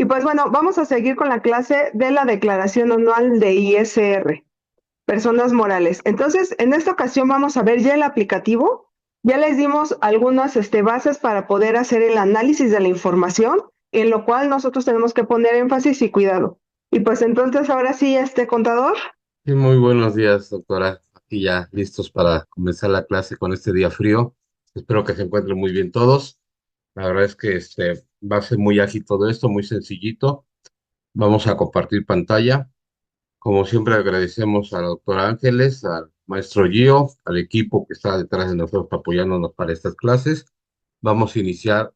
Y pues bueno, vamos a seguir con la clase de la declaración anual de ISR, personas morales. Entonces, en esta ocasión vamos a ver ya el aplicativo. Ya les dimos algunas bases para poder hacer el análisis de la información, en lo cual nosotros tenemos que poner énfasis y cuidado. Y pues entonces ahora sí, contador. Sí, muy buenos días, doctora. Aquí ya listos para comenzar la clase con este día frío. Espero que se encuentren muy bien todos. La verdad es que va a ser muy ágil todo esto, muy sencillito. Vamos a compartir pantalla. Como siempre, agradecemos a la doctora Ángeles, al maestro Gio, al equipo que está detrás de nosotros apoyándonos para estas clases. Vamos a iniciar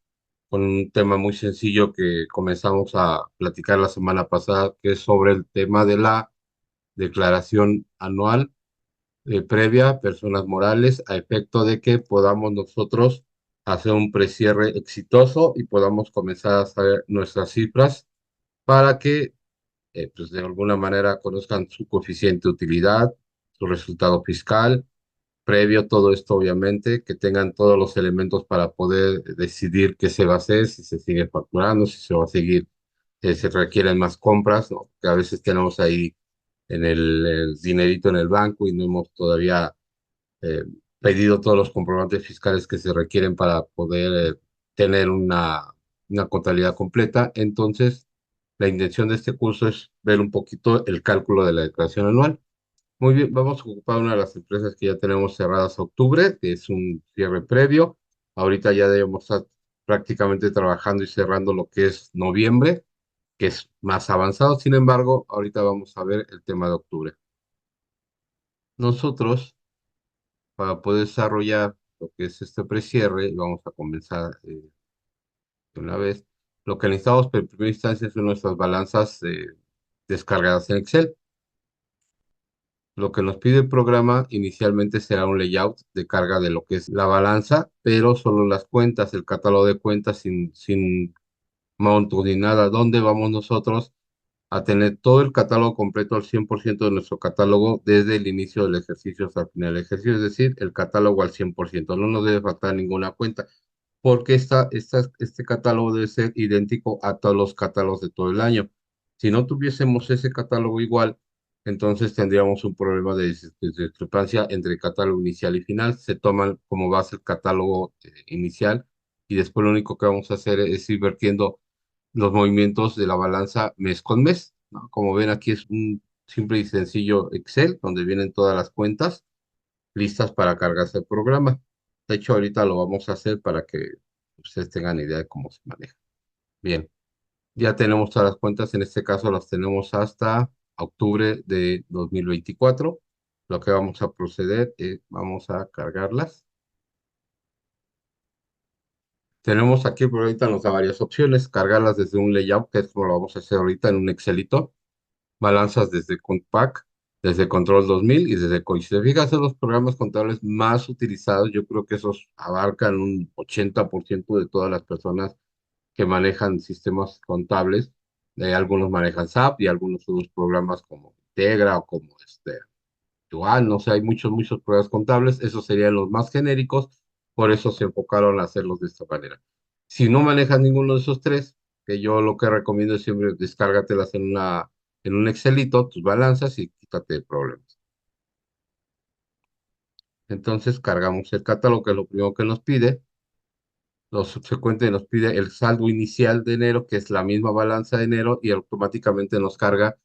con un tema muy sencillo que comenzamos a platicar la semana pasada, que es sobre el tema de la declaración anual previa a personas morales a efecto de que podamos nosotros hacer un precierre exitoso y podamos comenzar a saber nuestras cifras para que pues de alguna manera conozcan su coeficiente de utilidad, su resultado fiscal, previo todo esto obviamente, que tengan todos los elementos para poder decidir qué se va a hacer, si se sigue facturando, si se va a seguir, se requieren más compras, ¿no? Que a veces tenemos ahí en el dinerito en el banco y no hemos todavía eh, pedido todos los comprobantes fiscales que se requieren para poder tener una contabilidad completa. Entonces, la intención de este curso es ver un poquito el cálculo de la declaración anual. Muy bien, vamos a ocupar una de las empresas que ya tenemos cerradas a octubre, que es un cierre previo. Ahorita ya debemos estar prácticamente trabajando y cerrando lo que es noviembre, que es más avanzado. Sin embargo, ahorita vamos a ver el tema de octubre. Nosotros, para poder desarrollar lo que es este precierre, vamos a comenzar de una vez. Lo que necesitamos en primera instancia son nuestras balanzas descargadas en Excel. Lo que nos pide el programa inicialmente será un layout de carga de lo que es la balanza, pero solo las cuentas, el catálogo de cuentas sin montos ni nada. ¿Dónde vamos nosotros a tener todo el catálogo completo, al 100% de nuestro catálogo desde el inicio del ejercicio hasta el final del ejercicio? Es decir, el catálogo al 100%. No nos debe faltar ninguna cuenta, porque este catálogo debe ser idéntico a todos los catálogos de todo el año. Si no tuviésemos ese catálogo igual, entonces tendríamos un problema de discrepancia entre el catálogo inicial y final. Se toman como base el catálogo inicial y después lo único que vamos a hacer es ir vertiendo los movimientos de la balanza mes con mes, ¿no? Como ven, aquí es un simple y sencillo Excel donde vienen todas las cuentas listas para cargarse el programa. De hecho, ahorita lo vamos a hacer para que ustedes tengan idea de cómo se maneja. Bien, ya tenemos todas las cuentas, en este caso las tenemos hasta octubre de 2024. Lo que vamos a proceder es, vamos a cargarlas. Tenemos aquí, por ahorita nos da varias opciones, cargarlas desde un layout, que es como lo vamos a hacer ahorita en un Excelito, balanzas desde Compact, desde Control 2000 y desde Coin. Si te fijas en los programas contables más utilizados, yo creo que esos abarcan un 80% de todas las personas que manejan sistemas contables. Algunos manejan SAP y algunos otros programas como Integra o como Dual, no sé, hay muchos programas contables, esos serían los más genéricos, por eso se enfocaron a hacerlos de esta manera. Si no manejas ninguno de esos tres, que yo lo que recomiendo es siempre descárgatelas en un Excelito, tus balanzas y quítate de problemas. Entonces cargamos el catálogo, que es lo primero que nos pide. Lo subsecuente nos pide el saldo inicial de enero, que es la misma balanza de enero, y automáticamente nos carga,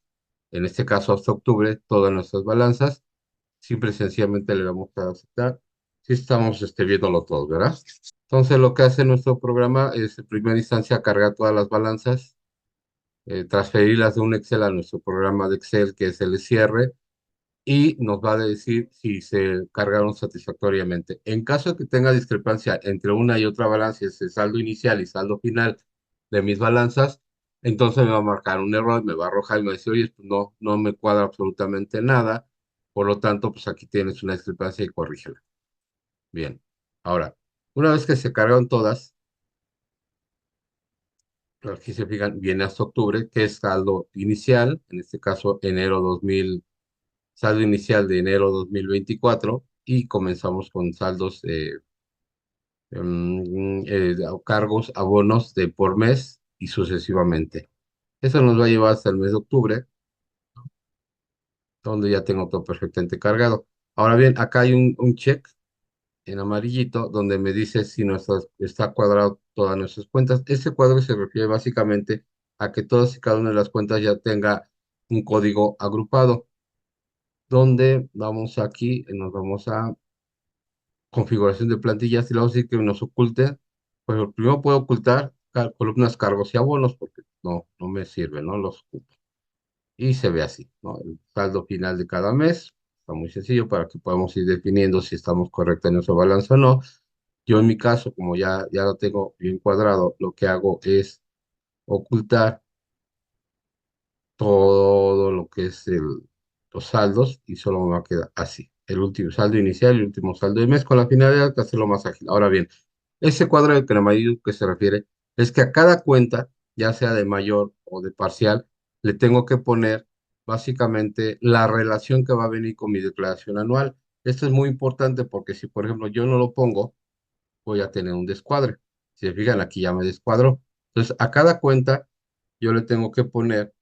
en este caso hasta octubre, todas nuestras balanzas. Simple y sencillamente le damos a aceptar. Si estamos viéndolo todo, ¿verdad? Entonces lo que hace nuestro programa es en primera instancia cargar todas las balanzas, transferirlas de un Excel a nuestro programa de Excel, que es el cierre, y nos va a decir si se cargaron satisfactoriamente. En caso de que tenga discrepancia entre una y otra balanza, ese saldo inicial y saldo final de mis balanzas, entonces me va a marcar un error, me va a arrojar y me va a decir, oye, pues no me cuadra absolutamente nada, por lo tanto, pues aquí tienes una discrepancia y corrígela. Bien, ahora, una vez que se cargaron todas, aquí se fijan, viene hasta octubre, que es saldo inicial, en este caso enero 2000, saldo inicial de enero 2024 y comenzamos con saldos, cargos, abonos de por mes y sucesivamente. Eso nos va a llevar hasta el mes de octubre, donde ya tengo todo perfectamente cargado. Ahora bien, acá hay un check en amarillito donde me dice si está cuadrado todas nuestras cuentas. Este cuadro se refiere básicamente a que todas y cada una de las cuentas ya tenga un código agrupado, donde vamos aquí, nos vamos a configuración de plantillas y le vamos a decir que nos oculte, pues primero puedo ocultar columnas, cargos y abonos, porque no me sirve, ¿no? Los ocupo. Y se ve así, ¿no? El saldo final de cada mes, está muy sencillo para que podamos ir definiendo si estamos correctos en nuestra balanza o no. Yo en mi caso, como ya lo tengo bien cuadrado, lo que hago es ocultar todo lo que es los saldos y solo me va a quedar así. El último saldo inicial y el último saldo de mes con la finalidad de hacerlo más ágil. Ahora bien, ese cuadro del que la mayoría que se refiere es que a cada cuenta, ya sea de mayor o de parcial, le tengo que poner básicamente la relación que va a venir con mi declaración anual. Esto es muy importante porque si, por ejemplo, yo no lo pongo, voy a tener un descuadre. Si se fijan, aquí ya me descuadró. Entonces, a cada cuenta yo le tengo que poner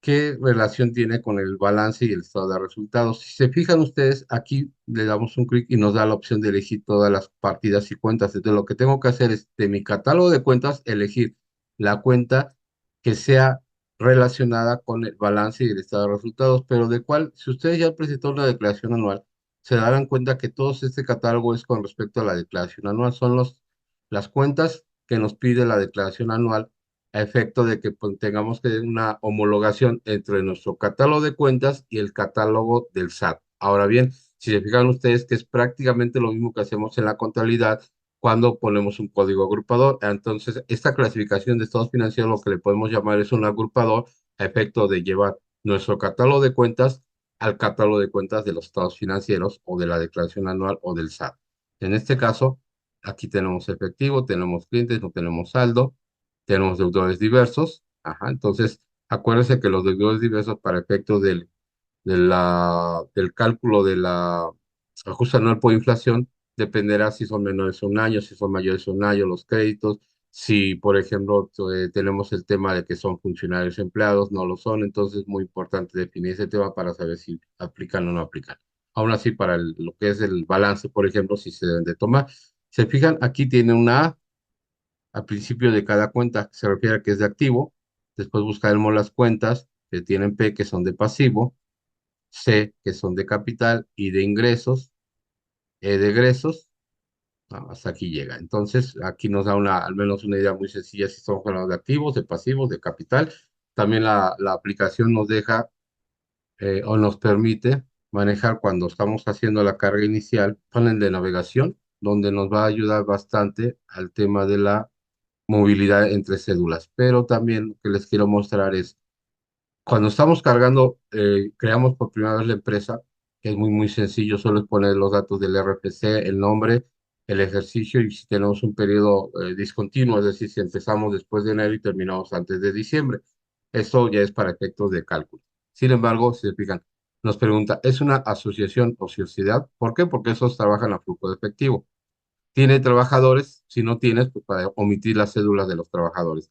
qué relación tiene con el balance y el estado de resultados. Si se fijan ustedes, aquí le damos un clic y nos da la opción de elegir todas las partidas y cuentas. Entonces, lo que tengo que hacer es de mi catálogo de cuentas, elegir la cuenta que sea relacionada con el balance y el estado de resultados, pero de cuál, si ustedes ya han presentado una declaración anual, se darán cuenta que todo este catálogo es con respecto a la declaración anual. Son las cuentas que nos pide la declaración anual a efecto de que pues, tengamos que una homologación entre nuestro catálogo de cuentas y el catálogo del SAT. Ahora bien, si se fijan ustedes que es prácticamente lo mismo que hacemos en la contabilidad cuando ponemos un código agrupador, entonces esta clasificación de estados financieros lo que le podemos llamar es un agrupador a efecto de llevar nuestro catálogo de cuentas al catálogo de cuentas de los estados financieros o de la declaración anual o del SAT. En este caso, aquí tenemos efectivo, tenemos clientes, no tenemos saldo, tenemos deudores diversos. Ajá, entonces, acuérdense que los deudores diversos para efectos del cálculo de la ajuste anual por inflación dependerá si son menores a un año, si son mayores a un año los créditos, si, por ejemplo, tenemos el tema de que son funcionarios empleados, no lo son, entonces es muy importante definir ese tema para saber si aplican o no aplican. Aún así, para lo que es el balance, por ejemplo, si se deben de tomar. Se fijan, aquí tiene una A al principio de cada cuenta, se refiere a que es de activo. Después buscaremos las cuentas que tienen P, que son de pasivo, C, que son de capital, y de ingresos, E de egresos. Hasta aquí llega. Entonces, aquí nos da al menos una idea muy sencilla si estamos hablando de activos, de pasivos, de capital. También la aplicación nos deja o nos permite manejar cuando estamos haciendo la carga inicial, panel de navegación, donde nos va a ayudar bastante al tema de la movilidad entre cédulas. Pero también lo que les quiero mostrar es, cuando estamos cargando, creamos por primera vez la empresa, que es muy sencillo, solo es poner los datos del RFC, el nombre, el ejercicio y si tenemos un periodo discontinuo, es decir, si empezamos después de enero y terminamos antes de diciembre. Esto ya es para efectos de cálculo. Sin embargo, si se fijan, nos pregunta, ¿es una asociación o sociedad? ¿Por qué? Porque esos trabajan a flujo de efectivo. ¿Tiene trabajadores? Si no tienes, pues para omitir las cédulas de los trabajadores.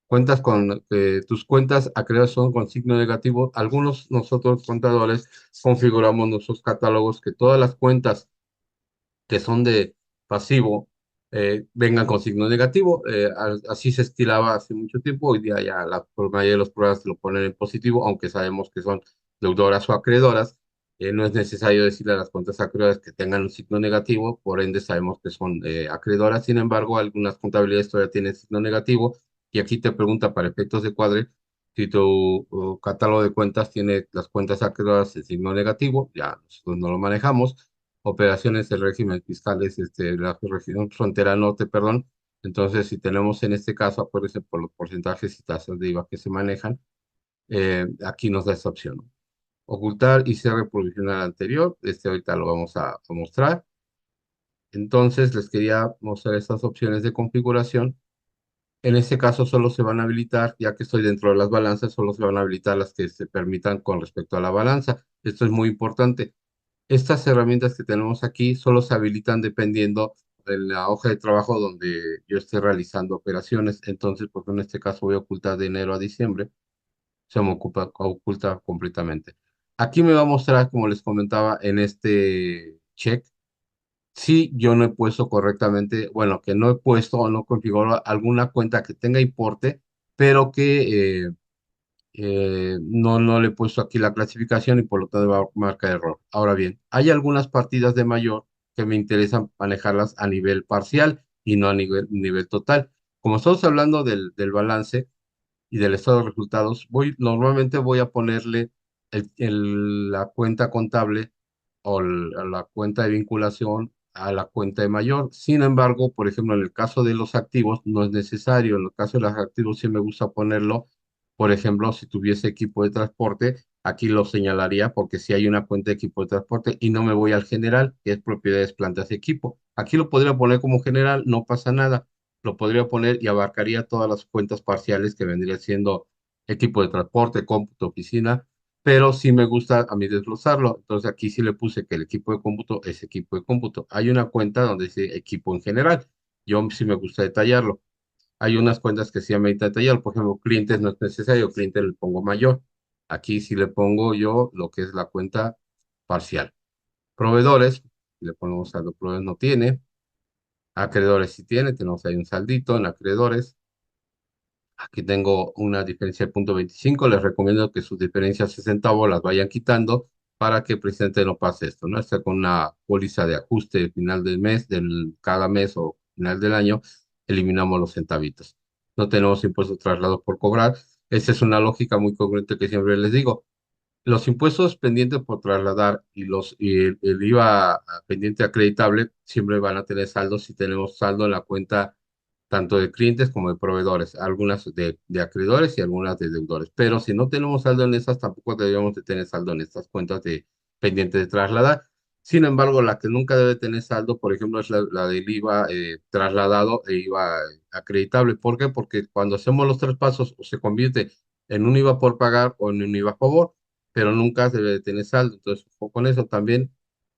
Cuentas con tus cuentas acreedas son con signo negativo. Algunos nosotros contadores configuramos nuestros catálogos que todas las cuentas que son de pasivo vengan con signo negativo. Así se estilaba hace mucho tiempo. Hoy día ya la mayoría de los programas lo ponen en positivo, aunque sabemos que son deudoras o acreedoras. No es necesario decirle a las cuentas acreedoras que tengan un signo negativo, por ende sabemos que son acreedoras. Sin embargo, algunas contabilidades todavía tienen signo negativo y aquí te pregunta para efectos de cuadre si tu catálogo de cuentas tiene las cuentas acreedoras en signo negativo, ya nosotros no lo manejamos operaciones del régimen fiscal es la región frontera norte, perdón. Entonces, si tenemos en este caso, acuérdense por los porcentajes y tasas de IVA que se manejan, aquí nos da esta opción, ¿no? Ocultar y cierre provisional anterior, ahorita lo vamos a mostrar. Entonces, les quería mostrar estas opciones de configuración. En este caso, solo se van a habilitar, ya que estoy dentro de las balanzas, solo se van a habilitar las que se permitan con respecto a la balanza. Esto es muy importante. Estas herramientas que tenemos aquí solo se habilitan dependiendo en la hoja de trabajo donde yo esté realizando operaciones. Entonces, porque en este caso voy a ocultar de enero a diciembre, se me oculta completamente. Aquí me va a mostrar, como les comentaba, en este check, si yo no he puesto correctamente, bueno, que no he puesto o no configuro alguna cuenta que tenga importe, pero que no le he puesto aquí la clasificación y por lo tanto va a marcar error. Ahora bien, hay algunas partidas de mayor que me interesan manejarlas a nivel parcial y no a nivel total. Como estamos hablando del balance y del estado de resultados, normalmente voy a ponerle la cuenta contable o a la cuenta de vinculación a la cuenta de mayor. Sin embargo, por ejemplo, en el caso de los activos no es necesario. En el caso de los activos sí me gusta ponerlo. Por ejemplo, si tuviese equipo de transporte, aquí lo señalaría porque si hay una cuenta de equipo de transporte y no me voy al general, que es propiedades, plantas y equipo. Aquí lo podría poner como general, no pasa nada. Lo podría poner y abarcaría todas las cuentas parciales que vendría siendo equipo de transporte, cómputo, oficina, pero sí me gusta a mí desglosarlo. Entonces aquí sí le puse que el equipo de cómputo es equipo de cómputo. Hay una cuenta donde dice equipo en general. Yo sí me gusta detallarlo. Hay unas cuentas que sí me gusta detallarlo. Por ejemplo, clientes no es necesario, cliente le pongo mayor. Aquí sí le pongo yo lo que es la cuenta parcial. Proveedores, le ponemos saldo proveedores no tiene. Acreedores sí tiene, tenemos ahí un saldito en acreedores. Aquí tengo una diferencia de 0,25. Les recomiendo que sus diferencias 60 bolas vayan quitando para que precisamente no pase esto, ¿no? Está con una póliza de ajuste final del mes, cada mes o final del año, eliminamos los centavitos. No tenemos impuestos traslados por cobrar. Esa es una lógica muy congruente que siempre les digo. Los impuestos pendientes por trasladar y el IVA pendiente acreditable siempre van a tener saldo si tenemos saldo en la cuenta tanto de clientes como de proveedores, algunas de acreedores y algunas de deudores. Pero si no tenemos saldo en esas, tampoco deberíamos de tener saldo en estas cuentas de pendientes de trasladar. Sin embargo, la que nunca debe tener saldo, por ejemplo, es la del IVA trasladado e IVA acreditable. ¿Por qué? Porque cuando hacemos los tres pasos, o se convierte en un IVA por pagar o en un IVA a favor, pero nunca debe de tener saldo. Entonces, ojo con eso también.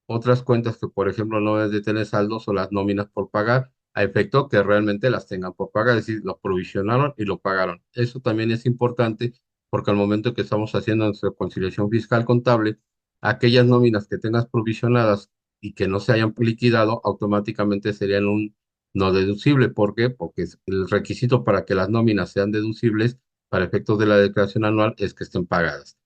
Otras cuentas que, por ejemplo, no deben de tener saldo son las nóminas por pagar, a efecto que realmente las tengan por pagar, es decir, lo provisionaron y lo pagaron. Eso también es importante porque al momento que estamos haciendo nuestra conciliación fiscal contable, aquellas nóminas que tengas provisionadas y que no se hayan liquidado, automáticamente serían un no deducible. ¿Por qué? Porque el requisito para que las nóminas sean deducibles para efectos de la declaración anual es que estén pagadas.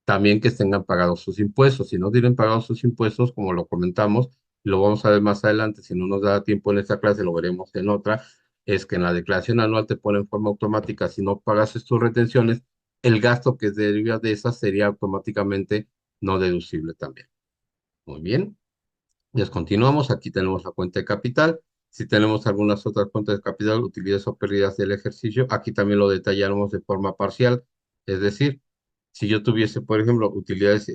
También que tengan pagados sus impuestos. Si no tienen pagados sus impuestos, como lo comentamos, y lo vamos a ver más adelante, si no nos da tiempo en esta clase, lo veremos en otra, es que en la declaración anual te pone en forma automática, si no pagas tus retenciones, el gasto que deriva de esas sería automáticamente no deducible también. Muy bien. Continuamos. Aquí tenemos la cuenta de capital. Si tenemos algunas otras cuentas de capital, utilidades o pérdidas del ejercicio, aquí también lo detallaremos de forma parcial. Es decir, si yo tuviese, por ejemplo, utilidades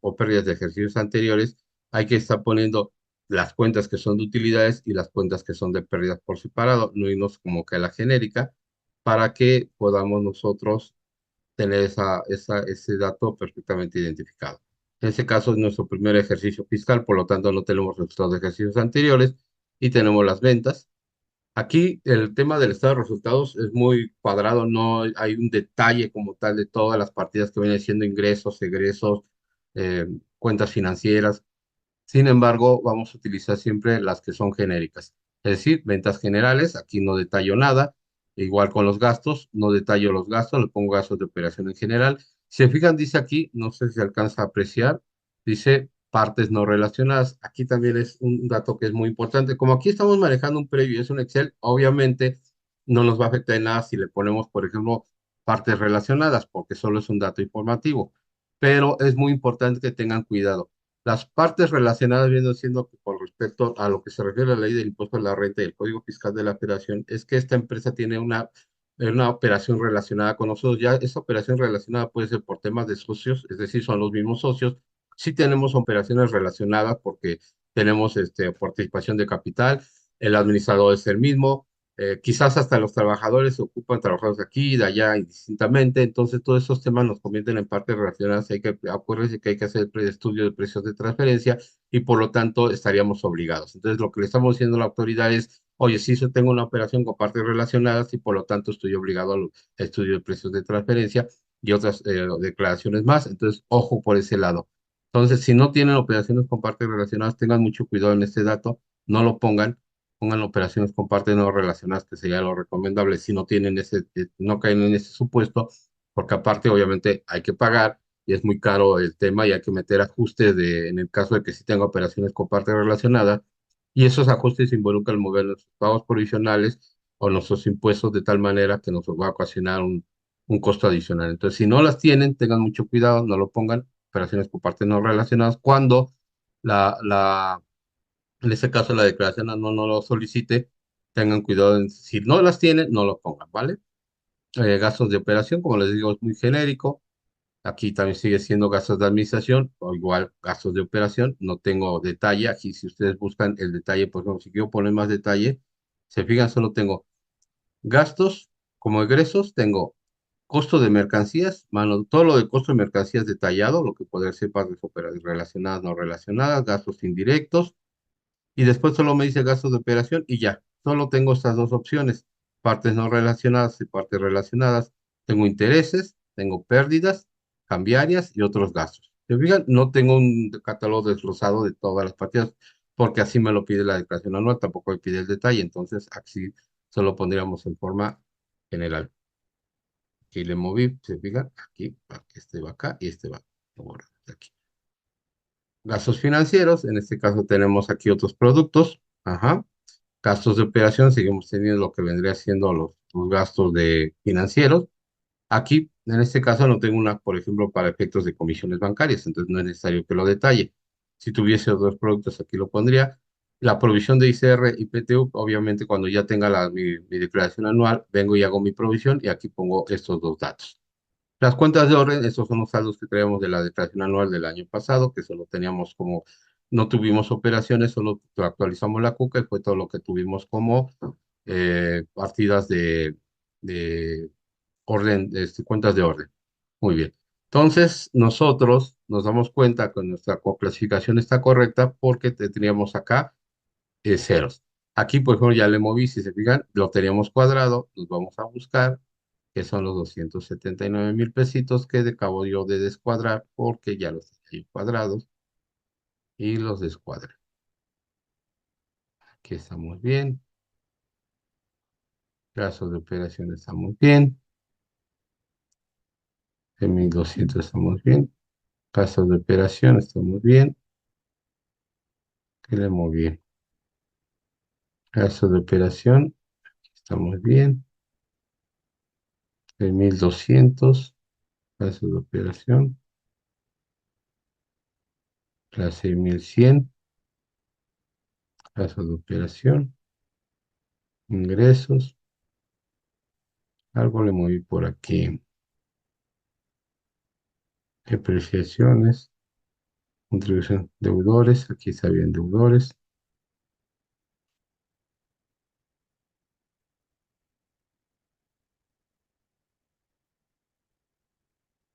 o pérdidas de ejercicios anteriores, hay que estar poniendo las cuentas que son de utilidades y las cuentas que son de pérdidas por separado, no irnos como que a la genérica, para que podamos nosotros tener ese dato perfectamente identificado. En este caso es nuestro primer ejercicio fiscal, por lo tanto no tenemos resultados de ejercicios anteriores y tenemos las ventas. Aquí el tema del estado de resultados es muy cuadrado, no hay un detalle como tal de todas las partidas que vienen siendo ingresos, egresos, eh, cuentas financieras. Sin embargo, vamos a utilizar siempre las que son genéricas. Es decir, ventas generales, aquí no detallo nada. Igual con los gastos, no detallo los gastos, le pongo gastos de operación en general. Si se fijan, dice aquí, no sé si se alcanza a apreciar, dice partes no relacionadas. Aquí también es un dato que es muy importante. Como aquí estamos manejando un previo, es un Excel, obviamente no nos va a afectar en nada si le ponemos, por ejemplo, partes relacionadas, porque solo es un dato informativo. Pero es muy importante que tengan cuidado. Las partes relacionadas, viendo siendo que con respecto a lo que se refiere a la ley del impuesto a la renta y el Código Fiscal de la Federación, es que esta empresa tiene una operación relacionada con nosotros. Ya esa operación relacionada puede ser por temas de socios, es decir, son los mismos socios. Sí tenemos operaciones relacionadas porque tenemos participación de capital, el administrador es el mismo, quizás hasta los trabajadores se ocupan trabajadores de aquí y de allá indistintamente, entonces todos esos temas nos convierten en partes relacionadas, acuérdense que hay que hacer el estudio de precios de transferencia y por lo tanto estaríamos obligados. Entonces lo que le estamos diciendo a la autoridad es, oye, si yo tengo una operación con partes relacionadas y por lo tanto estoy obligado al estudio de precios de transferencia y otras declaraciones más, entonces ojo por ese lado. Entonces, si no tienen operaciones con partes relacionadas, tengan mucho cuidado en este dato, no lo pongan operaciones con partes no relacionadas, que sería lo recomendable si no tienen no caen en ese supuesto, porque aparte obviamente hay que pagar y es muy caro el tema y hay que meter ajustes en el caso de que sí tenga operaciones con partes relacionadas, y esos ajustes involucran mover nuestros pagos provisionales o nuestros impuestos de tal manera que nos va a ocasionar un costo adicional. Entonces, si no las tienen, tengan mucho cuidado, no lo pongan, operaciones con partes no relacionadas, cuando en este caso la declaración no lo solicite, tengan cuidado, si no las tienen, no lo pongan, ¿vale? Gastos de operación, como les digo, es muy genérico. Aquí también sigue siendo gastos de administración, o igual gastos de operación. No tengo detalle. Aquí, si ustedes buscan el detalle, por ejemplo, si quiero poner más detalle, se fijan, solo tengo gastos como egresos, tengo costo de mercancías, todo lo de costo de mercancías detallado, lo que podría ser partes relacionadas, no relacionadas, gastos indirectos, y después solo me dice gastos de operación y ya, solo tengo estas dos opciones, partes no relacionadas y partes relacionadas. Tengo intereses, tengo pérdidas cambiarias y otros gastos. ¿Se fijan? No tengo un catálogo desglosado de todas las partidas porque así me lo pide la declaración anual, tampoco me pide el detalle, entonces así solo pondríamos en forma general. Aquí le moví, se fijan, aquí, este va acá y este va ahora, aquí. Gastos financieros, en este caso tenemos aquí otros productos, ajá. Gastos de operación, seguimos teniendo lo que vendría siendo los gastos financieros. Aquí, en este caso, no tengo una, por ejemplo, para efectos de comisiones bancarias, entonces no es necesario que lo detalle. Si tuviese otros productos, aquí lo pondría. La provisión de ICR y PTU, obviamente, cuando ya tenga mi declaración anual, vengo y hago mi provisión y aquí pongo estos dos datos. Las cuentas de orden, estos son los saldos que traíamos de la declaración anual del año pasado, que solo teníamos como, no tuvimos operaciones, solo actualizamos la cuca y fue todo lo que tuvimos como partidas de orden, cuentas de orden. Muy bien. Entonces, nosotros nos damos cuenta que nuestra clasificación está correcta porque teníamos acá ceros. Aquí, por ejemplo, ya le moví, si se fijan, lo teníamos cuadrado, nos vamos a buscar, que son los 279,000 pesitos que acabo yo de descuadrar porque ya los tenía yo cuadrados y los descuadré. Aquí estamos bien, plazos de operación estamos bien, en 1200 estamos bien, plazos de operación estamos bien, que le moví. Plazos de operación estamos bien, en 1200, plazos de operación, clase 1100, plazos de operación, ingresos, algo le moví por aquí, depreciaciones, contribución, deudores, aquí está bien deudores,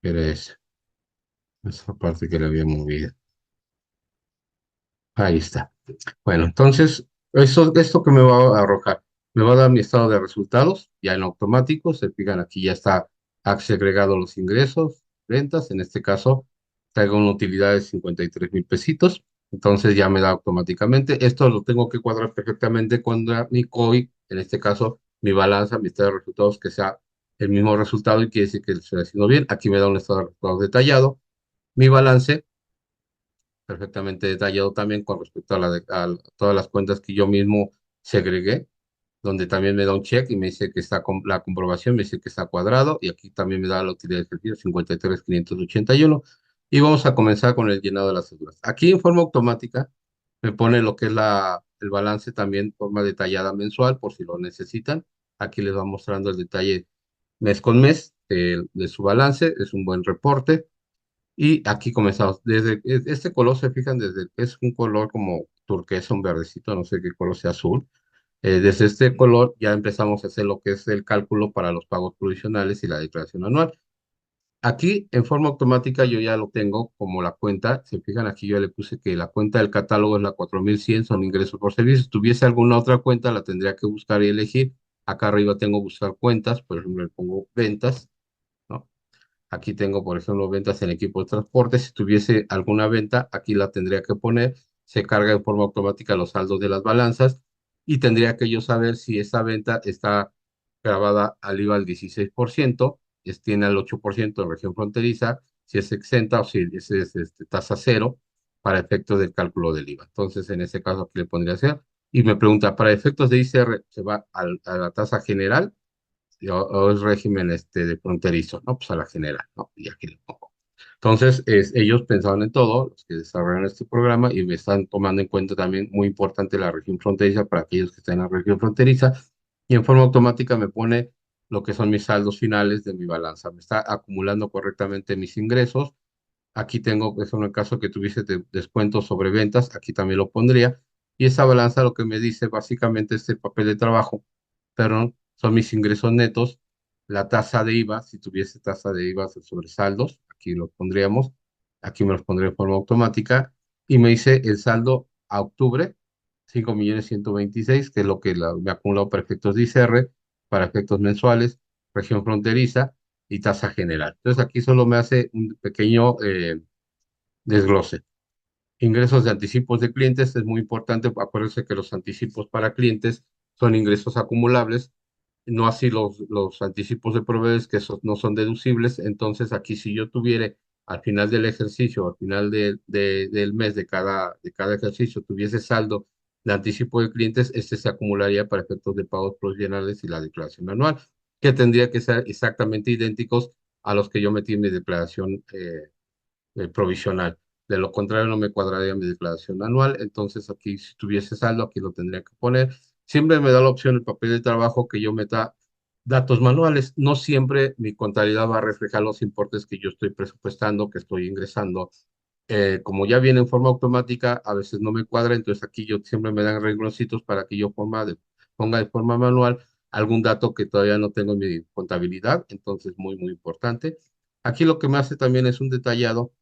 era esa parte que le había movido. Ahí está. Bueno, entonces, esto que me va a arrojar, me va a dar mi estado de resultados, ya en automático, se fijan aquí ya está segregado los ingresos, rentas, en este caso traigo una utilidad de 53,000 pesitos, entonces ya me da automáticamente, esto lo tengo que cuadrar perfectamente con mi COI, en este caso mi balanza, mi estado de resultados, que sea el mismo resultado y quiere decir que lo estoy haciendo bien, aquí me da un estado de resultados detallado, mi balance perfectamente detallado también con respecto a todas las cuentas que yo mismo segregué, donde también me da un check y me dice que está la comprobación, me dice que está cuadrado y aquí también me da la utilidad de ejercicio 53,581. Y vamos a comenzar con el llenado de las cédulas. Aquí en forma automática me pone lo que es el balance también en forma detallada mensual por si lo necesitan. Aquí les va mostrando el detalle mes con mes de su balance, es un buen reporte. Y aquí comenzamos. Desde este color, se fijan, desde es un color como turquesa, un verdecito, no sé qué color sea azul. Desde este color ya empezamos a hacer lo que es el cálculo para los pagos provisionales y la declaración anual. Aquí, en forma automática, yo ya lo tengo como la cuenta. Se fijan, aquí yo le puse que la cuenta del catálogo es la 4100, son ingresos por servicios. Si tuviese alguna otra cuenta, la tendría que buscar y elegir. Acá arriba tengo buscar cuentas, por ejemplo, le pongo ventas, ¿no? Aquí tengo, por ejemplo, ventas en equipo de transporte. Si tuviese alguna venta, aquí la tendría que poner. Se carga en forma automática los saldos de las balanzas y tendría que yo saber si esa venta está grabada al IVA al 16%, tiene al 8% en región fronteriza, si es exenta o si es tasa cero para efectos del cálculo del IVA. Entonces, en ese caso, aquí le pondría cero. Y me pregunta, ¿para efectos de ICR se va a la tasa general o es régimen de fronterizo? No, pues a la general, ¿no? Y aquí le pongo. Entonces, ellos pensaban en todo, los que desarrollaron este programa, y me están tomando en cuenta también, muy importante, la región fronteriza para aquellos que están en la región fronteriza, y en forma automática me pone lo que son mis saldos finales de mi balanza. Me está acumulando correctamente mis ingresos. Aquí tengo, pues, en el caso que tuviese descuentos sobre ventas, aquí también lo pondría. Y esa balanza lo que me dice básicamente es el papel de trabajo, perdón, son mis ingresos netos, la tasa de IVA, si tuviese tasa de IVA sobre saldos, aquí lo pondríamos, aquí me los pondría de forma automática, y me dice el saldo a octubre, 5.126.000, que es lo que me ha acumulado para efectos de ICR, para efectos mensuales, región fronteriza y tasa general. Entonces aquí solo me hace un pequeño desglose. Ingresos de anticipos de clientes es muy importante. Acuérdense que los anticipos para clientes son ingresos acumulables, no así los anticipos de proveedores, que esos no son deducibles. Entonces, aquí si yo tuviera al final del ejercicio, al final del mes de cada ejercicio, tuviese saldo de anticipo de clientes, este se acumularía para efectos de pagos provisionales y la declaración anual, que tendría que ser exactamente idénticos a los que yo metí en mi declaración provisional. De lo contrario, no me cuadraría mi declaración anual. Entonces, aquí, si tuviese saldo, aquí lo tendría que poner. Siempre me da la opción el papel de trabajo que yo meta datos manuales. No siempre mi contabilidad va a reflejar los importes que yo estoy presupuestando, que estoy ingresando. Como ya viene en forma automática, a veces no me cuadra, entonces aquí yo siempre me dan rengloncitos para que yo ponga de forma manual algún dato que todavía no tengo en mi contabilidad. Entonces, muy, muy importante. Aquí lo que me hace también es un detallado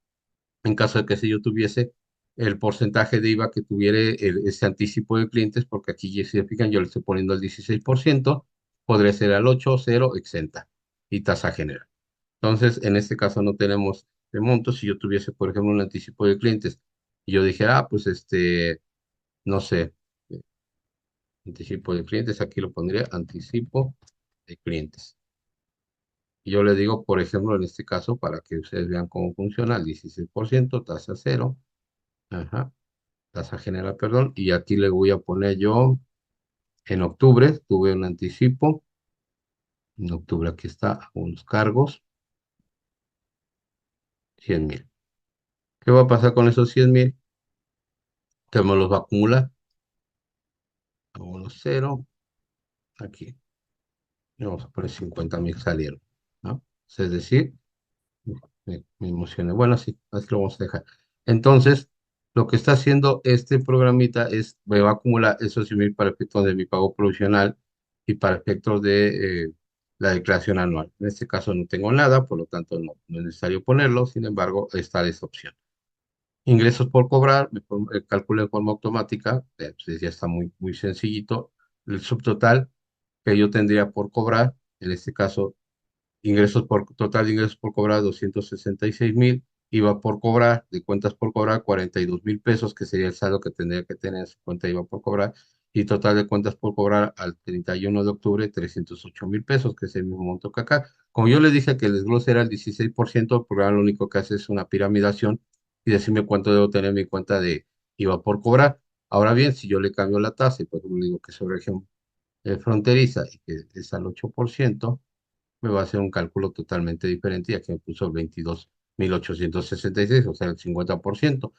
en caso de que si yo tuviese el porcentaje de IVA que tuviera ese anticipo de clientes, porque aquí, si se fijan, yo le estoy poniendo el 16%, podría ser al 8, 0, exenta y tasa general. Entonces, en este caso no tenemos de monto. Si yo tuviese, por ejemplo, un anticipo de clientes y yo dijera, pues no sé, eh, anticipo de clientes, aquí lo pondría anticipo de clientes. Y yo le digo, por ejemplo, en este caso, para que ustedes vean cómo funciona, el 16%, tasa cero. Ajá. Tasa general, perdón, y aquí le voy a poner yo, en octubre tuve un anticipo, en octubre aquí está, unos cargos, 100.000. ¿Qué va a pasar con esos 100.000? Que me los va a acumular, a unos cero, aquí, y vamos a poner 50.000 salieron, ¿no? Es decir, me emocioné. Bueno, sí, así lo vamos a dejar. Entonces, lo que está haciendo este programita es, me va a acumular esos 100.000 para efectos de mi pago provisional y para efectos de la declaración anual. En este caso no tengo nada, por lo tanto no es necesario ponerlo, sin embargo, está esa opción. Ingresos por cobrar, calculo en forma automática, pues ya está muy, muy sencillito. El subtotal que yo tendría por cobrar, en este caso total de ingresos por cobrar 266.000, IVA por cobrar, de cuentas por cobrar 42.000 pesos, que sería el saldo que tendría que tener en su cuenta IVA por cobrar, y total de cuentas por cobrar al 31 de octubre 308.000 pesos, que es el mismo monto que acá. Como yo les dije que el desglose era el 16%, el programa lo único que hace es una piramidación y decirme cuánto debo tener en mi cuenta de IVA por cobrar. Ahora bien, si yo le cambio la tasa y pues le digo que es sobre región fronteriza y que es al 8%, me va a hacer un cálculo totalmente diferente, ya que me puso 22.866, o sea, el 50%.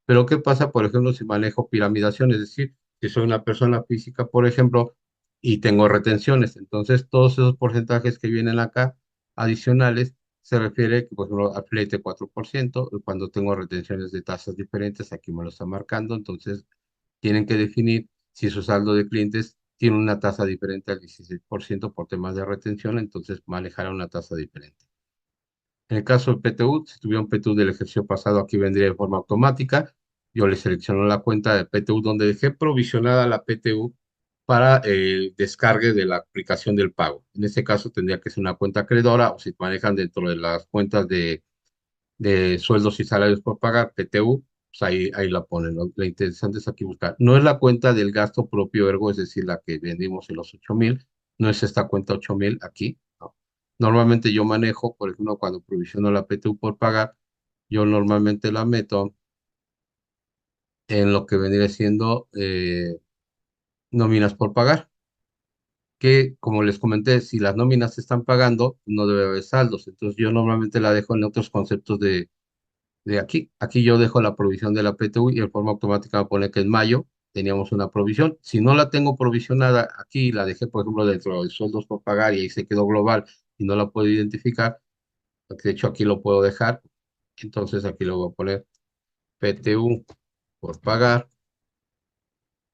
Pero ¿qué pasa, por ejemplo, si manejo piramidación? Es decir, si soy una persona física, por ejemplo, y tengo retenciones. Entonces, todos esos porcentajes que vienen acá, adicionales, se refiere, por ejemplo, al flete 4%, cuando tengo retenciones de tasas diferentes, aquí me lo está marcando. Entonces, tienen que definir si su saldo de clientes tiene una tasa diferente al 16% por temas de retención, entonces manejará una tasa diferente. En el caso del PTU, si tuviera un PTU del ejercicio pasado, aquí vendría de forma automática. Yo le selecciono la cuenta de PTU donde dejé provisionada la PTU para descargue de la aplicación del pago. En este caso tendría que ser una cuenta acreedora o si manejan dentro de las cuentas de sueldos y salarios por pagar, PTU, pues ahí la ponen, ¿no? Lo interesante es aquí buscar. No es la cuenta del gasto propio ergo, es decir, la que vendimos en los 8,000, no es esta cuenta 8,000 aquí, ¿no? Normalmente yo manejo, por ejemplo, cuando provisiono la PTU por pagar, yo normalmente la meto en lo que vendría siendo nóminas por pagar, que como les comenté, si las nóminas se están pagando, no debe haber saldos. Entonces yo normalmente la dejo en otros conceptos de aquí. Aquí yo dejo la provisión de la PTU y en forma automática me pone que en mayo teníamos una provisión. Si no la tengo provisionada aquí, la dejé, por ejemplo, dentro de sueldos por pagar y ahí se quedó global y no la puedo identificar, de hecho aquí lo puedo dejar, entonces aquí lo voy a poner PTU por pagar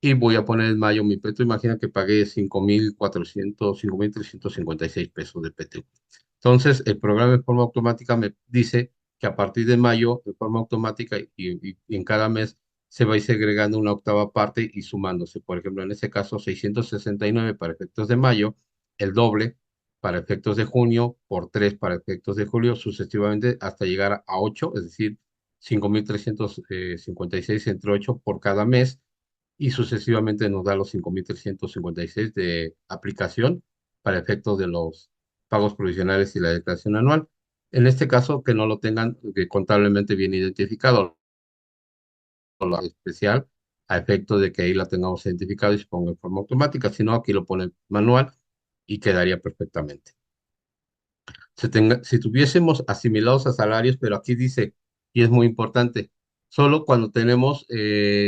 y voy a poner en mayo mi PTU. Imagina que pagué 5,356 pesos de PTU. Entonces, el programa de forma automática me dice que a partir de mayo, de forma automática y en cada mes, se va a ir segregando una octava parte y sumándose. Por ejemplo, en este caso, 669 para efectos de mayo, el doble para efectos de junio, por 3 para efectos de julio, sucesivamente hasta llegar a 8, es decir, 5,356 entre 8 por cada mes y sucesivamente nos da los 5,356 de aplicación para efectos de los pagos provisionales y la declaración anual. En este caso, que no lo tengan contablemente bien identificado, o lo especial, a efecto de que ahí la tengamos identificado y se ponga en forma automática, si no, aquí lo pone manual y quedaría perfectamente. Si tuviésemos asimilados a salarios, pero aquí dice, y es muy importante, solo cuando tenemos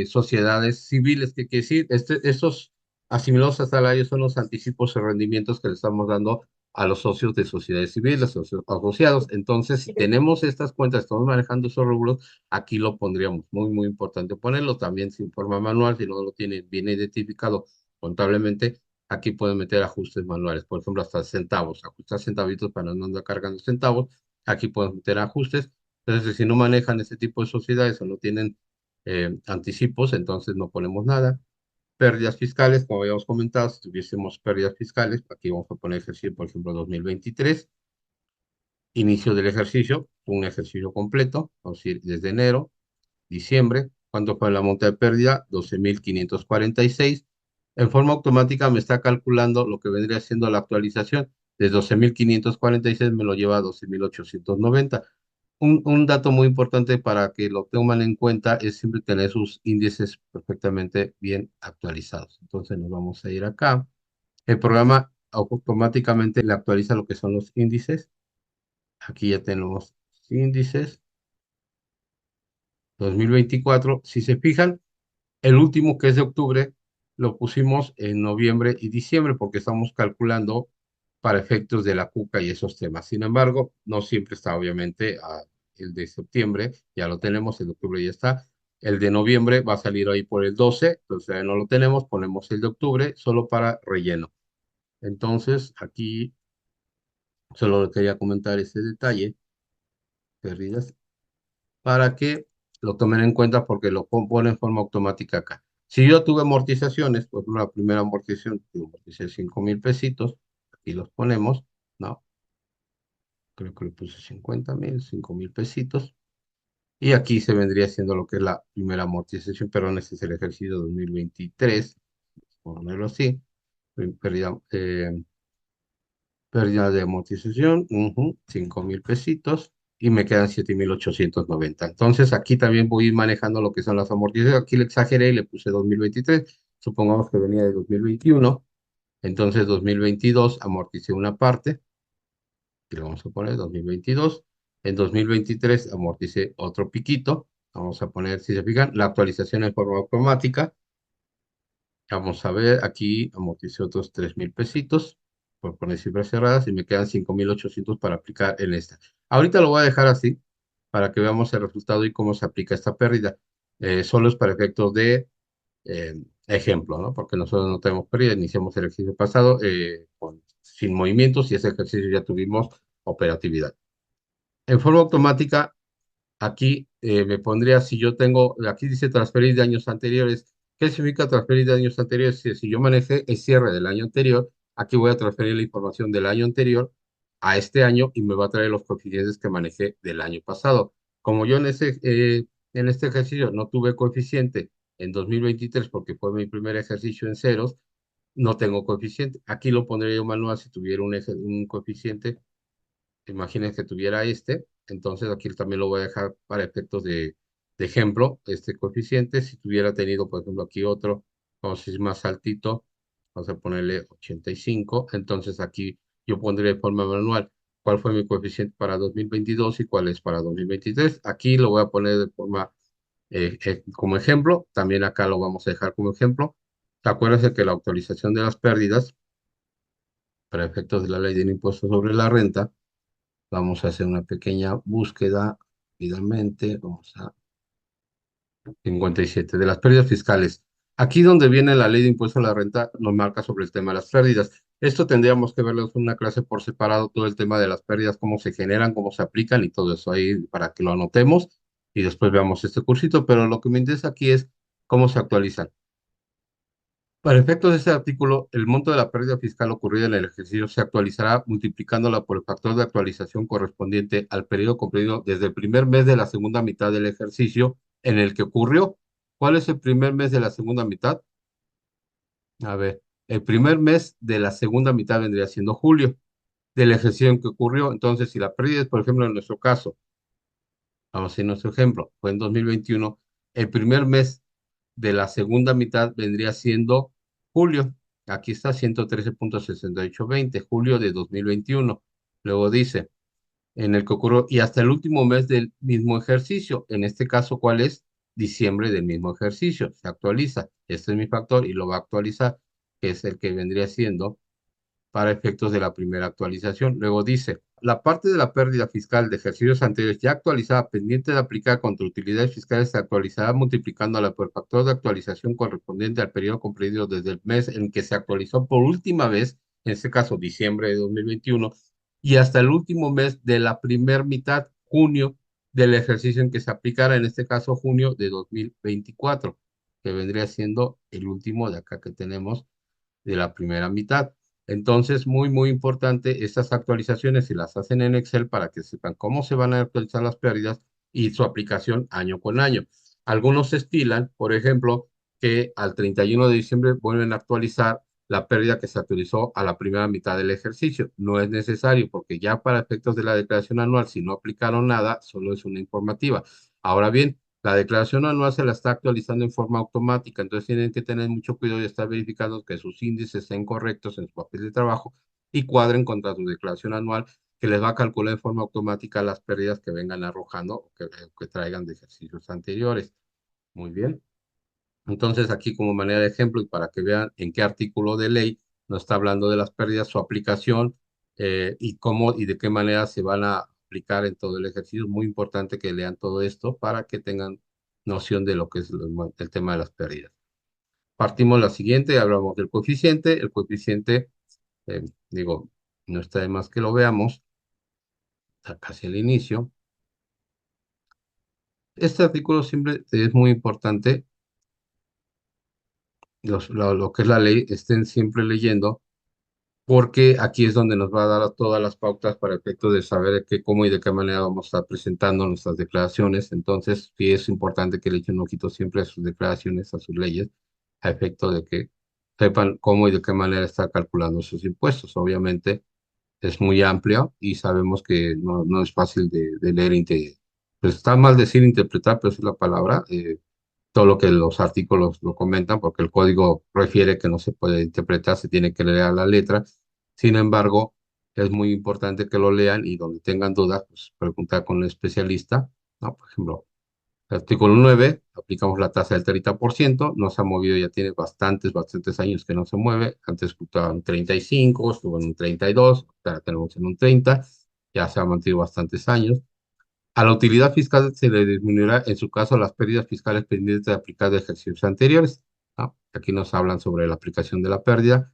sociedades civiles, que quiere decir, estos asimilados a salarios son los anticipos y rendimientos que le estamos dando a los socios de sociedades civiles, socios asociados. Entonces, si tenemos estas cuentas, estamos manejando esos rubros, aquí lo pondríamos. Muy, muy importante ponerlo también sin forma manual, si no lo tiene bien identificado contablemente. Aquí pueden meter ajustes manuales, por ejemplo, hasta centavos, ajustar centavitos para no andar cargando centavos. Aquí pueden meter ajustes. Entonces, si no manejan ese tipo de sociedades o no tienen anticipos, entonces no ponemos nada. Pérdidas fiscales, como habíamos comentado, si tuviésemos pérdidas fiscales, aquí vamos a poner ejercicio, por ejemplo, 2023, inicio del ejercicio, un ejercicio completo, vamos a ir desde enero, diciembre. ¿Cuánto fue la monta de pérdida? 12,546. En forma automática me está calculando lo que vendría siendo la actualización. De 12,546 me lo lleva a 12,890. Un dato muy importante para que lo tomen en cuenta es siempre tener sus índices perfectamente bien actualizados. Entonces nos vamos a ir acá. El programa automáticamente le actualiza lo que son los índices. Aquí ya tenemos índices 2024. Si se fijan, el último, que es de octubre, lo pusimos en noviembre y diciembre porque estamos calculando para efectos de la cuca y esos temas. Sin embargo, no siempre está, obviamente, el de septiembre, ya lo tenemos, el de octubre ya está. El de noviembre va a salir ahí por el 12, entonces ya no lo tenemos, ponemos el de octubre solo para relleno. Entonces, aquí solo quería comentar ese detalle, pérdidas, para que lo tomen en cuenta porque lo pone en forma automática acá. Si yo tuve amortizaciones, pues la primera amortización, tuve amorticé 5,000 pesitos, aquí los ponemos, ¿no? Creo que le puse 50,000, 5,000 pesitos, y aquí se vendría siendo lo que es la primera amortización, pero este es el ejercicio 2023, por ponerlo así, pérdida, pérdida de amortización, 5,000 pesitos y me quedan 7,890. Entonces aquí también voy a ir manejando lo que son las amortizaciones. Aquí le exageré y le puse 2023. Supongamos que venía de 2021. Entonces 2022 amorticé una parte, y le vamos a poner 2022. En 2023 amorticé otro piquito. Vamos a poner, si se fijan, la actualización en forma automática. Vamos a ver, aquí amorticé otros 3,000 pesitos por poner cifras cerradas y me quedan 5,800 para aplicar en esta. Ahorita lo voy a dejar así para que veamos el resultado y cómo se aplica esta pérdida. Solo es para efectos de ejemplo, ¿no? Porque nosotros no tenemos pérdida, iniciamos el ejercicio pasado sin movimientos y ese ejercicio ya tuvimos operatividad. En forma automática, aquí me pondría, si yo tengo, aquí dice transferir de años anteriores. ¿Qué significa transferir de años anteriores? Si yo manejé el cierre del año anterior, aquí voy a transferir la información del año anterior a este año y me va a traer los coeficientes que manejé del año pasado. Como yo en este ejercicio no tuve coeficiente en 2023 porque fue mi primer ejercicio en ceros, no tengo coeficiente. Aquí lo pondría yo manual si tuviera un coeficiente. Imaginen que tuviera este, entonces aquí también lo voy a dejar para efectos de ejemplo, este coeficiente. Si tuviera tenido, por ejemplo, aquí otro, vamos a ir más altito, vamos a ponerle 85, entonces aquí yo pondré de forma manual cuál fue mi coeficiente para 2022 y cuál es para 2023. Aquí lo voy a poner de forma como ejemplo, también acá lo vamos a dejar como ejemplo. Acuérdense que la actualización de las pérdidas para efectos de la ley del impuesto sobre la renta. Vamos a hacer una pequeña búsqueda rápidamente. Vamos a 57 de las pérdidas fiscales. Aquí donde viene la ley de impuesto a la renta, nos marca sobre el tema de las pérdidas. Esto tendríamos que verlo en una clase por separado, todo el tema de las pérdidas, cómo se generan, cómo se aplican y todo eso ahí para que lo anotemos y después veamos este cursito. Pero lo que me interesa aquí es cómo se actualizan. Para efectos de este artículo, el monto de la pérdida fiscal ocurrida en el ejercicio se actualizará multiplicándola por el factor de actualización correspondiente al periodo comprendido desde el primer mes de la segunda mitad del ejercicio en el que ocurrió. ¿Cuál es el primer mes de la segunda mitad? A ver, el primer mes de la segunda mitad vendría siendo julio del ejercicio en que ocurrió. Entonces, si la pérdida es, por ejemplo, en nuestro caso, vamos a ir a nuestro ejemplo, fue en 2021, el primer mes de la segunda mitad vendría siendo julio. Aquí está 113.6820, julio de 2021. Luego dice, en el que ocurrió, y hasta el último mes del mismo ejercicio. En este caso, ¿cuál es? Diciembre del mismo ejercicio. Se actualiza. Este es mi factor y lo va a actualizar, que es el que vendría siendo para efectos de la primera actualización. Luego dice, la parte de la pérdida fiscal de ejercicios anteriores ya actualizada, pendiente de aplicar contra utilidades fiscales, se actualizará multiplicándola por el factor de actualización correspondiente al periodo comprendido desde el mes en que se actualizó por última vez, en este caso diciembre de 2021, y hasta el último mes de la primer mitad, junio, del ejercicio en que se aplicara, en este caso junio de 2024, que vendría siendo el último de acá que tenemos de la primera mitad. Entonces, muy importante, estas actualizaciones si las hacen en Excel para que sepan cómo se van a actualizar las pérdidas y su aplicación año con año. Algunos estilan, por ejemplo, que al 31 de diciembre vuelven a actualizar la pérdida que se actualizó a la primera mitad del ejercicio. No es necesario porque ya para efectos de la declaración anual, si no aplicaron nada, solo es una informativa. Ahora bien, la declaración anual se la está actualizando en forma automática, entonces tienen que tener mucho cuidado y estar verificando que sus índices estén correctos en su papel de trabajo y cuadren contra su declaración anual, que les va a calcular en forma automática las pérdidas que vengan arrojando o que traigan de ejercicios anteriores. Muy bien. Entonces, aquí como manera de ejemplo y para que vean en qué artículo de ley nos está hablando de las pérdidas, su aplicación y cómo y de qué manera se van a aplicar en todo el ejercicio. Es muy importante que lean todo esto para que tengan noción de lo que es el tema de las pérdidas. Partimos la siguiente, hablamos del coeficiente. El coeficiente, digo, no está de más que lo veamos, está casi al inicio. Este artículo siempre es muy importante, lo que es la ley, estén siempre leyendo porque aquí es donde nos va a dar todas las pautas para efectos de saber de qué, cómo y de qué manera vamos a estar presentando nuestras declaraciones. Entonces, sí es importante que le echen un ojito siempre a sus declaraciones, a sus leyes, a efecto de que sepan cómo y de qué manera estar calculando sus impuestos. Obviamente es muy amplio y sabemos que no es fácil de leer. Pues está mal decir interpretar, pero esa es la palabra. Todo lo que los artículos lo comentan, porque el código refiere que no se puede interpretar, se tiene que leer a la letra. Sin embargo, es muy importante que lo lean y donde tengan dudas, pues preguntar con un especialista, ¿no? Por ejemplo, el artículo 9 aplicamos la tasa del 30%, no se ha movido, ya tiene bastantes años que no se mueve, antes estaba en 35, estuvo en un 32, ahora tenemos en un 30, ya se ha mantenido bastantes años. A la utilidad fiscal se le disminuirá, en su caso, las pérdidas fiscales pendientes de aplicar de ejercicios anteriores, ¿no? Aquí nos hablan sobre la aplicación de la pérdida,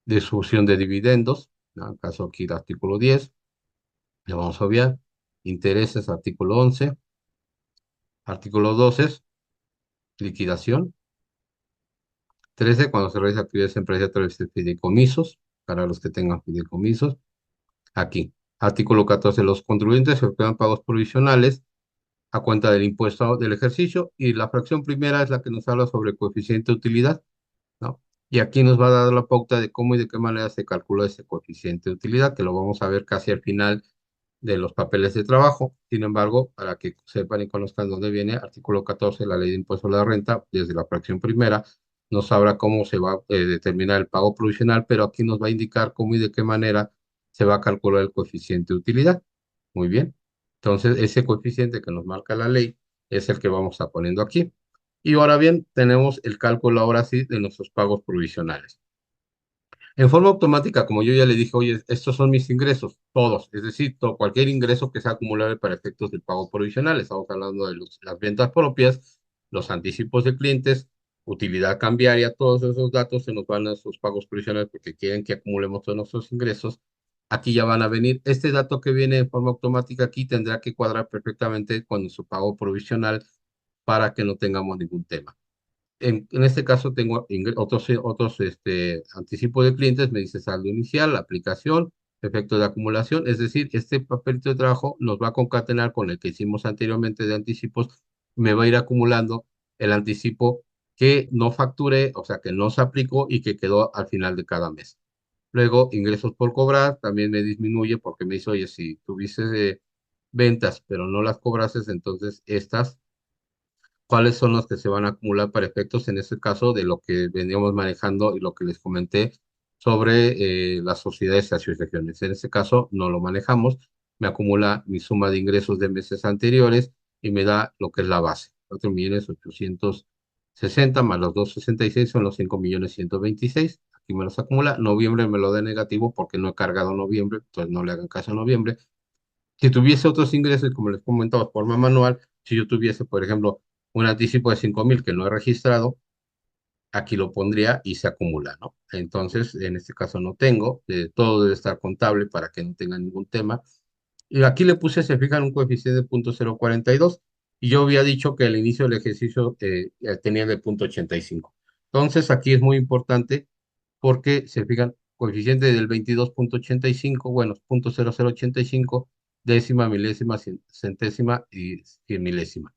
distribución de dividendos, ¿no? En caso aquí el artículo 10, le vamos a obviar. Intereses, artículo 11. Artículo 12, liquidación. 13, cuando se realiza actividades en empresa a través de fideicomisos, para los que tengan fideicomisos. Aquí. Artículo 14, los contribuyentes efectúan pagos provisionales a cuenta del impuesto del ejercicio, y la fracción primera es la que nos habla sobre coeficiente de utilidad, ¿no? Y aquí nos va a dar la pauta de cómo y de qué manera se calcula ese coeficiente de utilidad, que lo vamos a ver casi al final de los papeles de trabajo. Sin embargo, para que sepan y conozcan dónde viene, artículo 14 de la Ley de Impuesto a la Renta, desde la fracción primera, nos habla cómo se va a determinar el pago provisional, pero aquí nos va a indicar cómo y de qué manera se va a calcular el coeficiente de utilidad. Muy bien. Entonces, ese coeficiente que nos marca la ley es el que vamos a estar poniendo aquí. Y ahora bien, tenemos el cálculo ahora sí de nuestros pagos provisionales. En forma automática, como yo ya le dije, oye, estos son mis ingresos, todos, es decir, cualquier ingreso que sea acumulable para efectos del pago provisional. Estamos hablando de las ventas propias, los anticipos de clientes, utilidad cambiaria, todos esos datos se nos van a sus pagos provisionales porque quieren que acumulemos todos nuestros ingresos. Aquí ya van a venir. Este dato que viene en forma automática aquí tendrá que cuadrar perfectamente con su pago provisional para que no tengamos ningún tema. En este caso tengo otros anticipos de clientes, me dice saldo inicial, aplicación, efecto de acumulación, es decir, este papelito de trabajo nos va a concatenar con el que hicimos anteriormente de anticipos, me va a ir acumulando el anticipo que no facturé, o sea, que no se aplicó y que quedó al final de cada mes. Luego, ingresos por cobrar, también me disminuye porque me dice, oye, si tuviste ventas, pero no las cobrases, entonces estas cuáles son los que se van a acumular para efectos, en este caso, de lo que veníamos manejando y lo que les comenté sobre las sociedades y asociaciones. En este caso, no lo manejamos, me acumula mi suma de ingresos de meses anteriores y me da lo que es la base. 4.860 más los 266 son los 5.126.000. Aquí me los acumula. Noviembre me lo da negativo porque no he cargado noviembre, entonces no le hagan caso a noviembre. Si tuviese otros ingresos, como les comentaba, de forma manual, si yo tuviese, por ejemplo, un anticipo de 5.000 que no he registrado, aquí lo pondría y se acumula, ¿no? Entonces, en este caso no tengo, todo debe estar contable para que no tenga ningún tema. Y aquí le puse, se fijan, un coeficiente de 0.042 y yo había dicho que al inicio del ejercicio tenía de 0.85. Entonces, aquí es muy importante porque se fijan, coeficiente del 22.85, bueno, 0.0085, décima, milésima, centésima y cien milésima.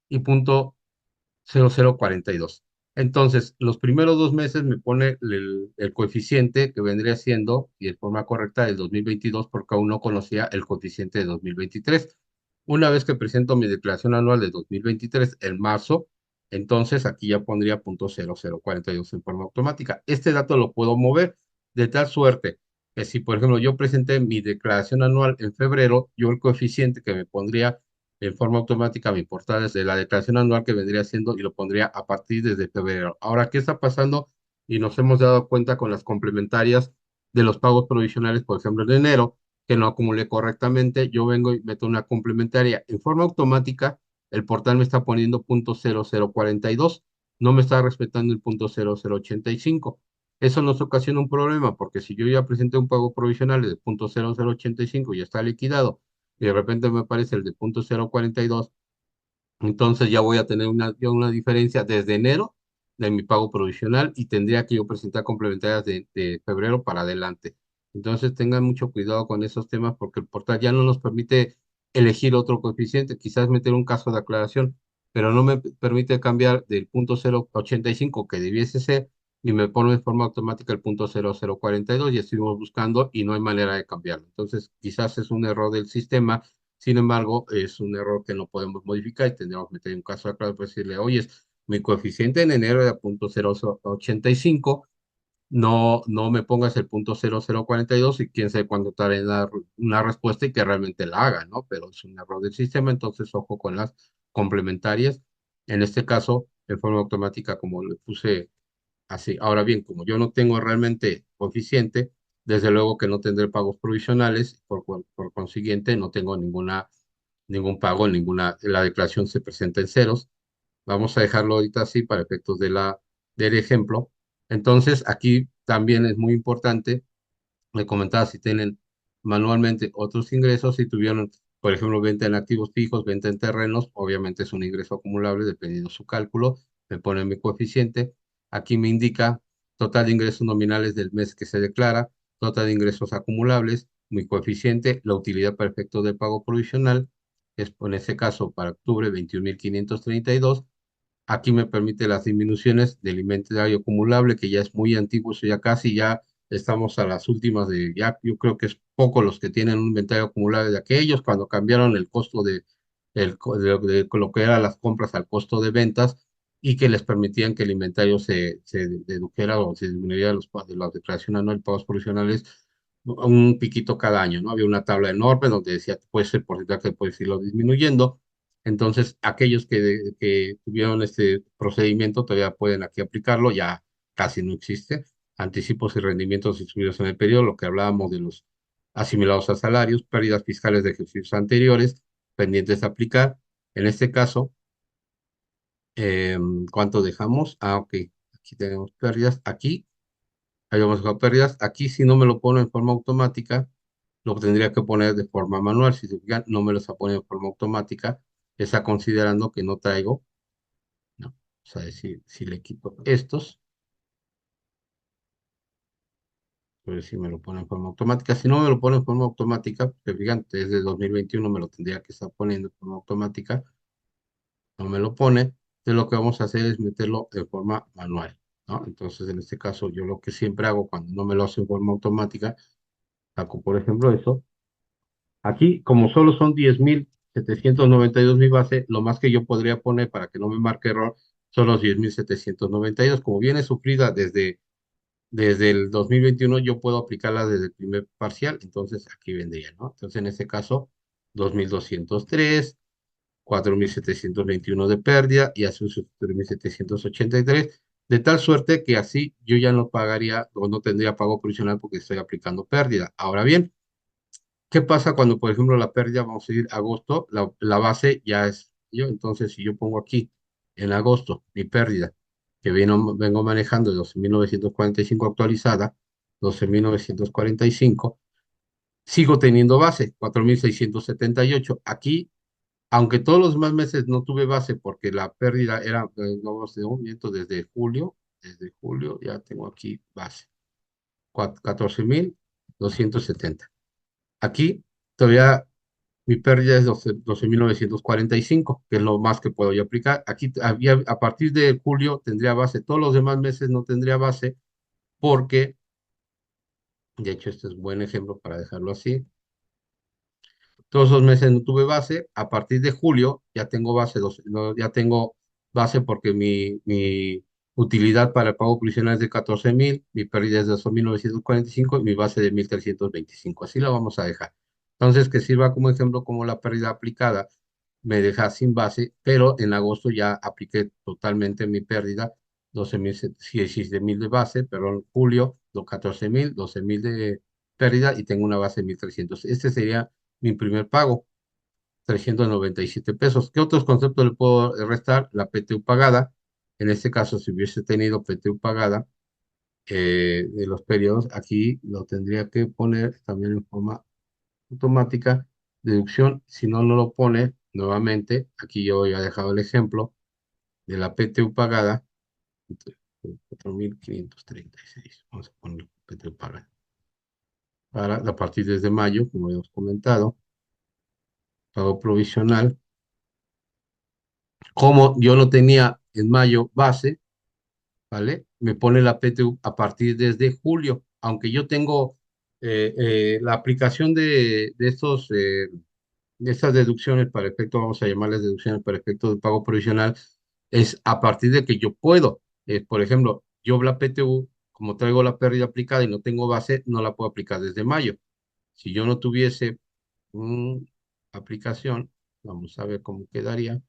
Y 0.0042. Entonces, los primeros 2 meses me pone el coeficiente que vendría siendo, y de forma correcta, del 2022, porque aún no conocía el coeficiente de 2023. Una vez que presento mi declaración anual de 2023 en marzo, entonces aquí ya pondría 0.0042 en forma automática. Este dato lo puedo mover de tal suerte que si, por ejemplo, yo presenté mi declaración anual en febrero, yo el coeficiente que me pondría en forma automática mi portal desde la declaración anual que vendría siendo y lo pondría a partir desde febrero. Ahora, ¿qué está pasando? Y nos hemos dado cuenta con las complementarias de los pagos provisionales, por ejemplo, en enero, que no acumulé correctamente, yo vengo y meto una complementaria. En forma automática, el portal me está poniendo 0.0042, no me está respetando el 0.0085. Eso nos ocasiona un problema, porque si yo ya presenté un pago provisional de 0.0085 y ya está liquidado, y de repente me aparece el de 0.042, entonces ya voy a tener una diferencia desde enero de mi pago provisional y tendría que yo presentar complementarias de febrero para adelante. Entonces tengan mucho cuidado con esos temas porque el portal ya no nos permite elegir otro coeficiente, quizás meter un caso de aclaración, pero no me permite cambiar del 0.085 que debiese ser y me pone de forma automática el 0.0042 y estuvimos buscando y no hay manera de cambiarlo. Entonces quizás es un error del sistema. Sin embargo, es un error que no podemos modificar y tendríamos que meter un caso de aclaración para decirle, oye, mi coeficiente en enero era 0.0085, no me pongas el 0.0042 y quién sabe cuándo te haré una respuesta y que realmente la haga, ¿no? Pero es un error del sistema, entonces ojo con las complementarias. En este caso, en forma automática, como le puse así. Ahora bien, como yo no tengo realmente coeficiente, desde luego que no tendré pagos provisionales, por consiguiente no tengo ningún pago, la declaración se presenta en ceros. Vamos a dejarlo ahorita así para efectos de la del ejemplo. Entonces, aquí también es muy importante, me comentaba si tienen manualmente otros ingresos, si tuvieron, por ejemplo, venta en activos fijos, venta en terrenos, obviamente es un ingreso acumulable dependiendo su cálculo, me pone mi coeficiente. Aquí me indica total de ingresos nominales del mes que se declara, total de ingresos acumulables, mi coeficiente, la utilidad para efecto de pago provisional, es en este caso para octubre 21.532. Aquí me permite las disminuciones del inventario acumulable, que ya es muy antiguo, eso ya casi ya estamos a las últimas de, ya yo creo que es poco los que tienen un inventario acumulable de aquellos, cuando cambiaron el costo de lo que eran las compras al costo de ventas y que les permitían que el inventario se dedujera o se disminuyera de la declaración anual de pagos provisionales un piquito cada año, ¿no? Había una tabla enorme donde decía, pues el porcentaje puedes irlo disminuyendo. Entonces, aquellos que tuvieron este procedimiento todavía pueden aquí aplicarlo, ya casi no existe. Anticipos y rendimientos distribuidos en el periodo, lo que hablábamos de los asimilados a salarios, pérdidas fiscales de ejercicios anteriores, pendientes de aplicar. En este caso, eh, ¿cuánto dejamos? Ah, ok, aquí tenemos pérdidas. Aquí habíamos dejado pérdidas. Aquí, si no me lo pone en forma automática, lo tendría que poner de forma manual. Si se fijan, no me lo está poniendo de forma automática. Está considerando que no traigo. No, o sea, si le quito estos, pues si me lo pone en forma automática. Si no me lo pone en forma automática, que fíjate, desde 2021 me lo tendría que estar poniendo en forma automática, no me lo pone. Entonces lo que vamos a hacer es meterlo de forma manual, ¿no? Entonces en este caso yo lo que siempre hago cuando no me lo hace en forma automática, saco por ejemplo eso. Aquí, como solo son 10.792 mi base, lo más que yo podría poner para que no me marque error son los 10.792. Como viene sufrida desde el 2021 yo puedo aplicarla desde el primer parcial, entonces aquí vendría, ¿no? Entonces en este caso, 2.203, 4.721 de pérdida y así 3.783, de tal suerte que así yo ya no pagaría o no tendría pago provisional porque estoy aplicando pérdida. Ahora bien, ¿qué pasa cuando, por ejemplo, la pérdida, vamos a ir a agosto, la base ya es yo? Entonces, si yo pongo aquí en agosto mi pérdida, que vengo manejando de 12.945 actualizada, 12.945, sigo teniendo base, 4.678. Aquí, aunque todos los demás meses no tuve base porque la pérdida era, no sé, un momento desde julio ya tengo aquí base, 14.270. Aquí todavía mi pérdida es 12.945, que es lo más que puedo yo aplicar. Aquí a partir de julio tendría base, todos los demás meses no tendría base, porque, de hecho, este es un buen ejemplo para dejarlo así. Todos esos meses no tuve base, a partir de julio ya tengo base, ya tengo base porque mi utilidad para el pago provisional es de 14.000, mi pérdida es de 2.945 y mi base de 1.325. Así la vamos a dejar. Entonces, que sirva como ejemplo como la pérdida aplicada me deja sin base, pero en agosto ya apliqué totalmente mi pérdida, 12.000, 17.000 de base, pero en julio, los 14.000, 12.000 de pérdida y tengo una base de 1.300. Este sería mi primer pago, 397 pesos. ¿Qué otros conceptos le puedo restar? La PTU pagada. En este caso, si hubiese tenido PTU pagada de los periodos, aquí lo tendría que poner también en forma automática. Deducción, si no, no lo pone nuevamente. Aquí yo ya he dejado el ejemplo de la PTU pagada, 4.536. Vamos a poner PTU pagada. Para a partir desde mayo, como habíamos comentado, pago provisional. Como yo no tenía en mayo base, ¿vale? Me pone la PTU a partir desde julio, aunque yo tengo la aplicación de estas deducciones para efecto, vamos a llamarles deducciones para efecto de pago provisional, es a partir de que yo puedo. Por ejemplo, yo la PTU, como traigo la pérdida aplicada y no tengo base, no la puedo aplicar desde mayo. Si yo no tuviese aplicación, vamos a ver cómo quedaría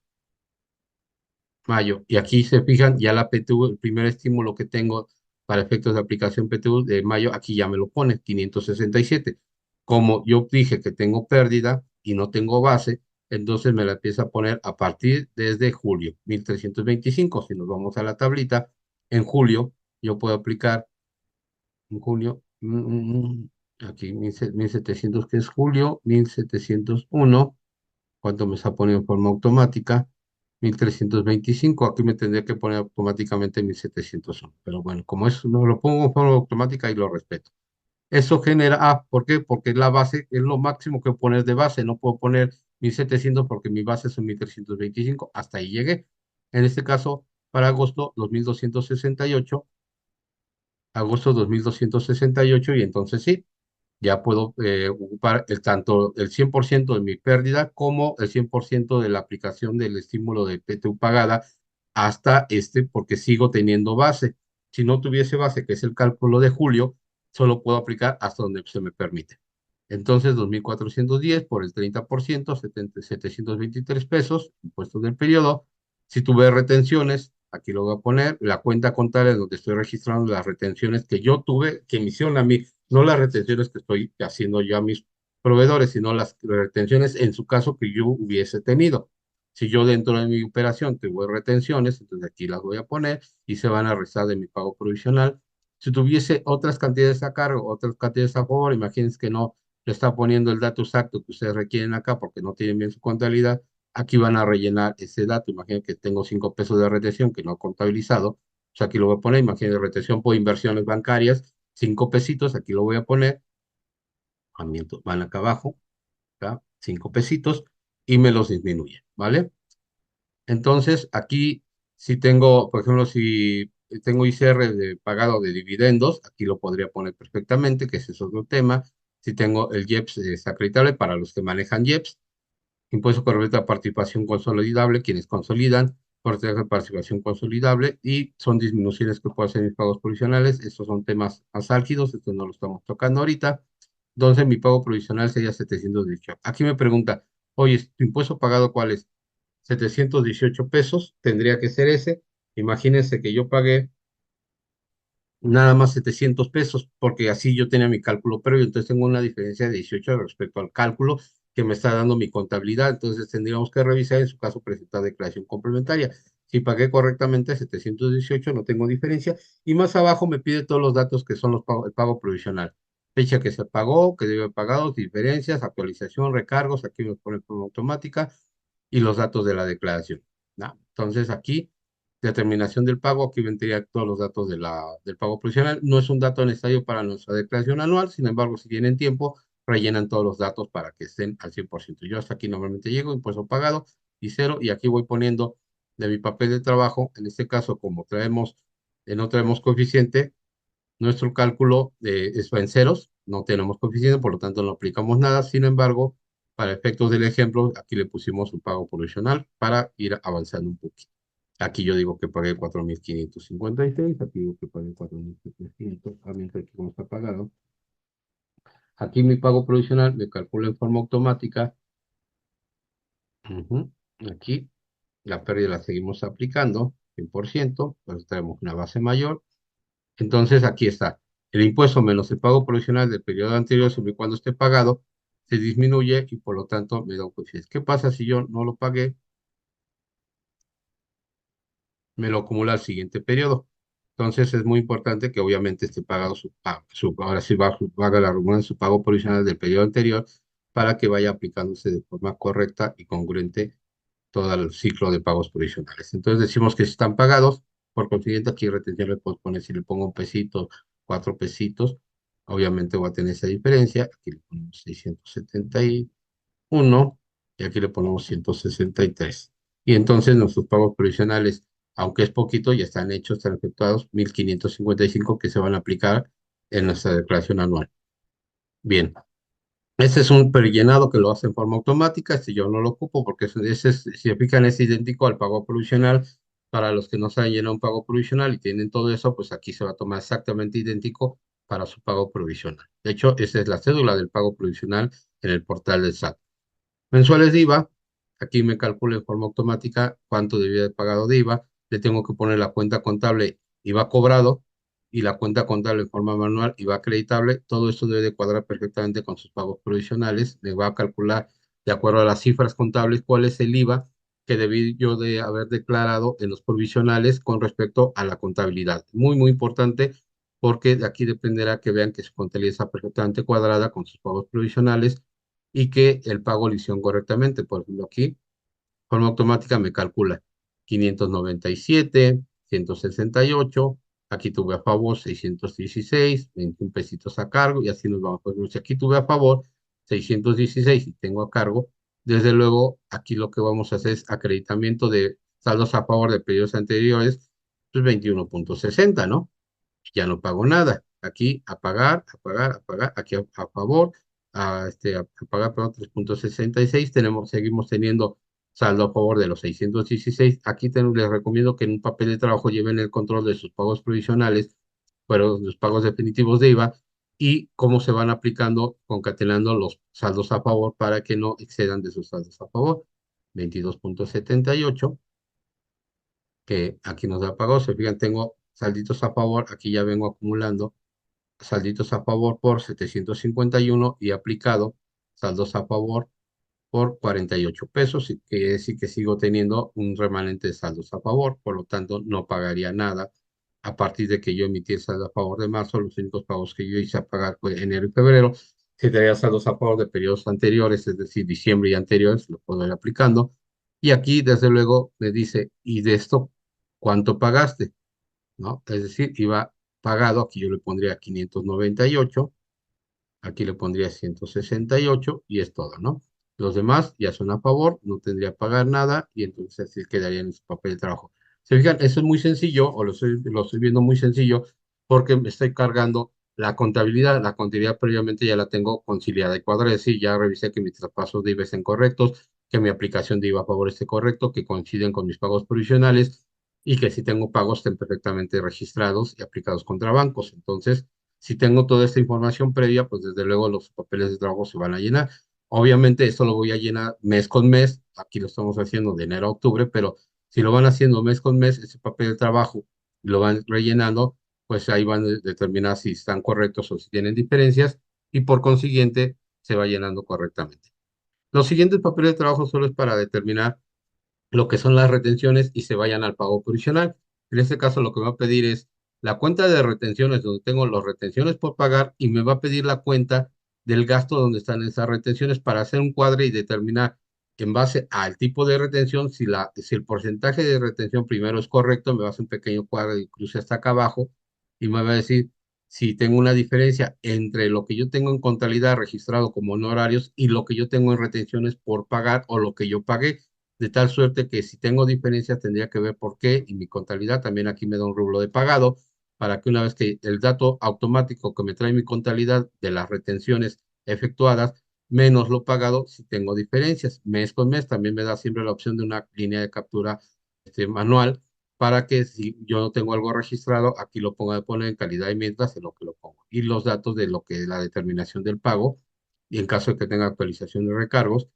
mayo. Y aquí se fijan, ya la PTU, el primer estímulo que tengo para efectos de aplicación PTU de mayo, aquí ya me lo pone, 567. Como yo dije que tengo pérdida y no tengo base, entonces me la empieza a poner a partir desde julio, 1.325. Si nos vamos a la tablita, En julio yo puedo aplicar, en junio, aquí 1700 que es julio, 1701. ¿Cuánto me está poniendo en forma automática? 1325. Aquí me tendría que poner automáticamente 1701. Pero bueno, como eso no lo pongo en forma automática y lo respeto. Eso genera, ¿por qué? Porque la base es lo máximo que puedo poner de base. No puedo poner 1700 porque mi base son 1325. Hasta ahí llegué. En este caso, para agosto 2268, agosto 2268, y entonces sí, ya puedo ocupar tanto el 100% de mi pérdida como el 100% de la aplicación del estímulo de PTU pagada hasta porque sigo teniendo base. Si no tuviese base, que es el cálculo de julio, solo puedo aplicar hasta donde se me permite. Entonces, 2.410 por el 30%, 723 pesos, impuestos del periodo. Si tuve retenciones, aquí lo voy a poner, la cuenta contable donde estoy registrando las retenciones que yo tuve, que me hicieron a mí, no las retenciones que estoy haciendo yo a mis proveedores, sino las retenciones en su caso que yo hubiese tenido. Si yo dentro de mi operación tuve retenciones, entonces aquí las voy a poner y se van a restar de mi pago provisional. Si tuviese otras cantidades a cargo, otras cantidades a favor, imagínense que no le está poniendo el dato exacto que ustedes requieren acá porque no tienen bien su contabilidad, aquí van a rellenar ese dato. Imaginen que tengo 5 pesos de retención que no he contabilizado, o sea, aquí lo voy a poner. Imaginen retención por inversiones bancarias, 5 pesitos, aquí lo voy a poner. Van acá abajo, acá, 5 pesitos, y me los disminuye, ¿vale? Entonces, aquí, si tengo, por ejemplo, si tengo ICR de pagado de dividendos, aquí lo podría poner perfectamente, que ese es otro tema. Si tengo el IEPS es acreditable para los que manejan IEPS, impuesto corriente a participación consolidable, quienes consolidan, porcentaje de participación consolidable, y son disminuciones que puedo hacer en mis pagos provisionales. Estos son temas más álgidos, estos no los estamos tocando ahorita. Entonces, mi pago provisional sería 718. Aquí me pregunta, oye, ¿tu impuesto pagado cuál es? 718 pesos, tendría que ser ese. Imagínense que yo pagué nada más 700 pesos, porque así yo tenía mi cálculo previo, entonces tengo una diferencia de 18 respecto al cálculo que me está dando mi contabilidad. Entonces tendríamos que revisar, en su caso, presentar declaración complementaria. Si pagué correctamente 718, no tengo diferencia, y más abajo me pide todos los datos que son el pago provisional. Fecha que se pagó, que debe haber pagado, diferencias, actualización, recargos, aquí me pone forma automática, y los datos de la declaración, ¿no? Entonces aquí determinación del pago, aquí vendría todos los datos del pago provisional. No es un dato necesario para nuestra declaración anual, sin embargo, si tienen tiempo, rellenan todos los datos para que estén al 100%. Yo hasta aquí normalmente llego, impuesto pagado y cero, y aquí voy poniendo de mi papel de trabajo. En este caso, como no traemos coeficiente, nuestro cálculo va en ceros, no tenemos coeficiente, por lo tanto no aplicamos nada. Sin embargo, para efectos del ejemplo, aquí le pusimos un pago provisional para ir avanzando un poquito. Aquí yo digo que pagué 4.556, aquí digo que pagué 4.700, también aquí como está pagado. Aquí mi pago provisional me calcula en forma automática. Ujú. Aquí la pérdida la seguimos aplicando, 100%, pues tenemos una base mayor. Entonces aquí está, el impuesto menos el pago provisional del periodo anterior, siempre y cuando esté pagado, se disminuye y por lo tanto me da un coeficiente. ¿Qué pasa si yo no lo pagué? Me lo acumula al siguiente periodo. Entonces es muy importante que obviamente esté pagado ahora sí vaga la redundancia, su pago provisional del periodo anterior, para que vaya aplicándose de forma correcta y congruente todo el ciclo de pagos provisionales. Entonces decimos que si están pagados, por consiguiente aquí retención le puedo poner, si le pongo un pesito, 4 pesitos, obviamente voy a tener esa diferencia. Aquí le ponemos 671 y aquí le ponemos 163. Y entonces nuestros pagos provisionales, aunque es poquito, ya están hechos, están efectuados, 1.555 que se van a aplicar en nuestra declaración anual. Bien, este es un prellenado que lo hace en forma automática. Este yo no lo ocupo porque si aplican es idéntico al pago provisional. Para los que no saben llenar un pago provisional y tienen todo eso, pues aquí se va a tomar exactamente idéntico para su pago provisional. De hecho, esa es la cédula del pago provisional en el portal del SAT. Mensuales de IVA, aquí me calcula en forma automática cuánto debía haber pagado de IVA. Le tengo que poner la cuenta contable IVA cobrado y la cuenta contable en forma manual IVA acreditable. Todo esto debe de cuadrar perfectamente con sus pagos provisionales. Le va a calcular de acuerdo a las cifras contables cuál es el IVA que debí yo de haber declarado en los provisionales con respecto a la contabilidad. Muy, muy importante porque de aquí dependerá que vean que su contabilidad está perfectamente cuadrada con sus pagos provisionales y que el pago lo hicieron correctamente. Por ejemplo, aquí, forma automática me calcula 597, 168, aquí tuve a favor 616, 21 pesitos a cargo y así nos vamos. Pues si aquí tuve a favor 616 y tengo a cargo, desde luego aquí lo que vamos a hacer es acreditamiento de saldos a favor de periodos anteriores, pues 21.60, ¿no? Ya no pago nada. Aquí a pagar, a pagar, a pagar, aquí a favor, a pagar, perdón, 3.66 seguimos teniendo saldo a favor de los 616. Aquí les recomiendo que en un papel de trabajo lleven el control de sus pagos provisionales, pero los pagos definitivos de IVA y cómo se van aplicando, concatenando los saldos a favor para que no excedan de sus saldos a favor. 22.78 que aquí nos da pago. Se fijan, tengo salditos a favor, aquí ya vengo acumulando salditos a favor por 751 y aplicado saldos a favor por 48 pesos, y quiere decir que sigo teniendo un remanente de saldos a favor, por lo tanto no pagaría nada a partir de que yo emití el saldo a favor de marzo. Los únicos pagos que yo hice a pagar fue enero y febrero. Si tenía saldos a favor de periodos anteriores, es decir, diciembre y anteriores, lo puedo ir aplicando. Y aquí, desde luego, me dice, ¿y de esto cuánto pagaste? ¿No? Es decir, iba pagado, aquí yo le pondría 598, aquí le pondría 168 y es todo, ¿no? Los demás ya son a favor, no tendría que pagar nada y entonces así quedaría en su papel de trabajo. Se fijan, eso es muy sencillo, o lo estoy viendo muy sencillo, porque me estoy cargando la contabilidad previamente ya la tengo conciliada y cuadrada, es decir, ya revisé que mis traspasos de IVA estén correctos, que mi aplicación de IVA a favor esté correcto, que coinciden con mis pagos provisionales y que si tengo pagos estén perfectamente registrados y aplicados contra bancos. Entonces, si tengo toda esta información previa, pues desde luego los papeles de trabajo se van a llenar. Obviamente esto lo voy a llenar mes con mes, aquí lo estamos haciendo de enero a octubre, pero si lo van haciendo mes con mes, ese papel de trabajo lo van rellenando, pues ahí van a determinar si están correctos o si tienen diferencias y por consiguiente se va llenando correctamente. Los siguientes papeles de trabajo solo es para determinar lo que son las retenciones y se vayan al pago provisional. En este caso, lo que me va a pedir es la cuenta de retenciones donde tengo las retenciones por pagar y me va a pedir la cuenta del gasto donde están esas retenciones para hacer un cuadro y determinar en base al tipo de retención, si el porcentaje de retención primero es correcto, me va a hacer un pequeño cuadro incluso hasta acá abajo y me va a decir si tengo una diferencia entre lo que yo tengo en contabilidad registrado como honorarios y lo que yo tengo en retenciones por pagar o lo que yo pagué, de tal suerte que si tengo diferencias tendría que ver por qué y mi contabilidad también aquí me da un rublo de pagado para que una vez que el dato automático que me trae mi contabilidad de las retenciones efectuadas menos lo pagado si tengo diferencias. Mes con mes también me da siempre la opción de una línea de captura manual para que si yo no tengo algo registrado, aquí lo ponga de poner en calidad y mientras en lo que lo pongo. Y los datos de lo que es la determinación del pago y en caso de que tenga actualización de recargos,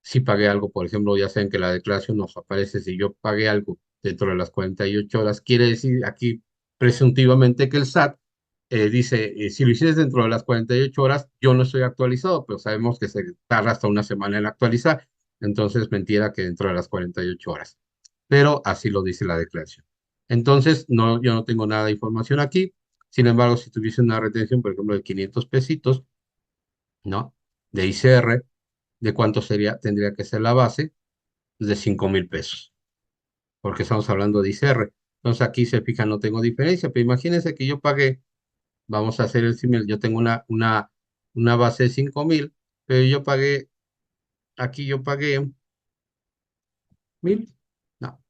si pagué algo, por ejemplo, ya saben que la declaración nos aparece si yo pagué algo dentro de las 48 horas, quiere decir aquí presuntivamente que el SAT dice, si lo hiciste dentro de las 48 horas, yo no estoy actualizado, pero sabemos que se tarda hasta una semana en actualizar, entonces mentira que dentro de las 48 horas, pero así lo dice la declaración. Entonces, no, yo no tengo nada de información aquí, sin embargo, si tuviese una retención, por ejemplo, de 500 pesitos, ¿no? De ICR, ¿de cuánto sería? Tendría que ser la base de 5,000 pesos, porque estamos hablando de ICR. Entonces aquí se fijan, no tengo diferencia, pero imagínense que yo pagué, vamos a hacer el símil, yo tengo una base de 5,000, pero yo pagué, aquí yo pagué 1,000, no.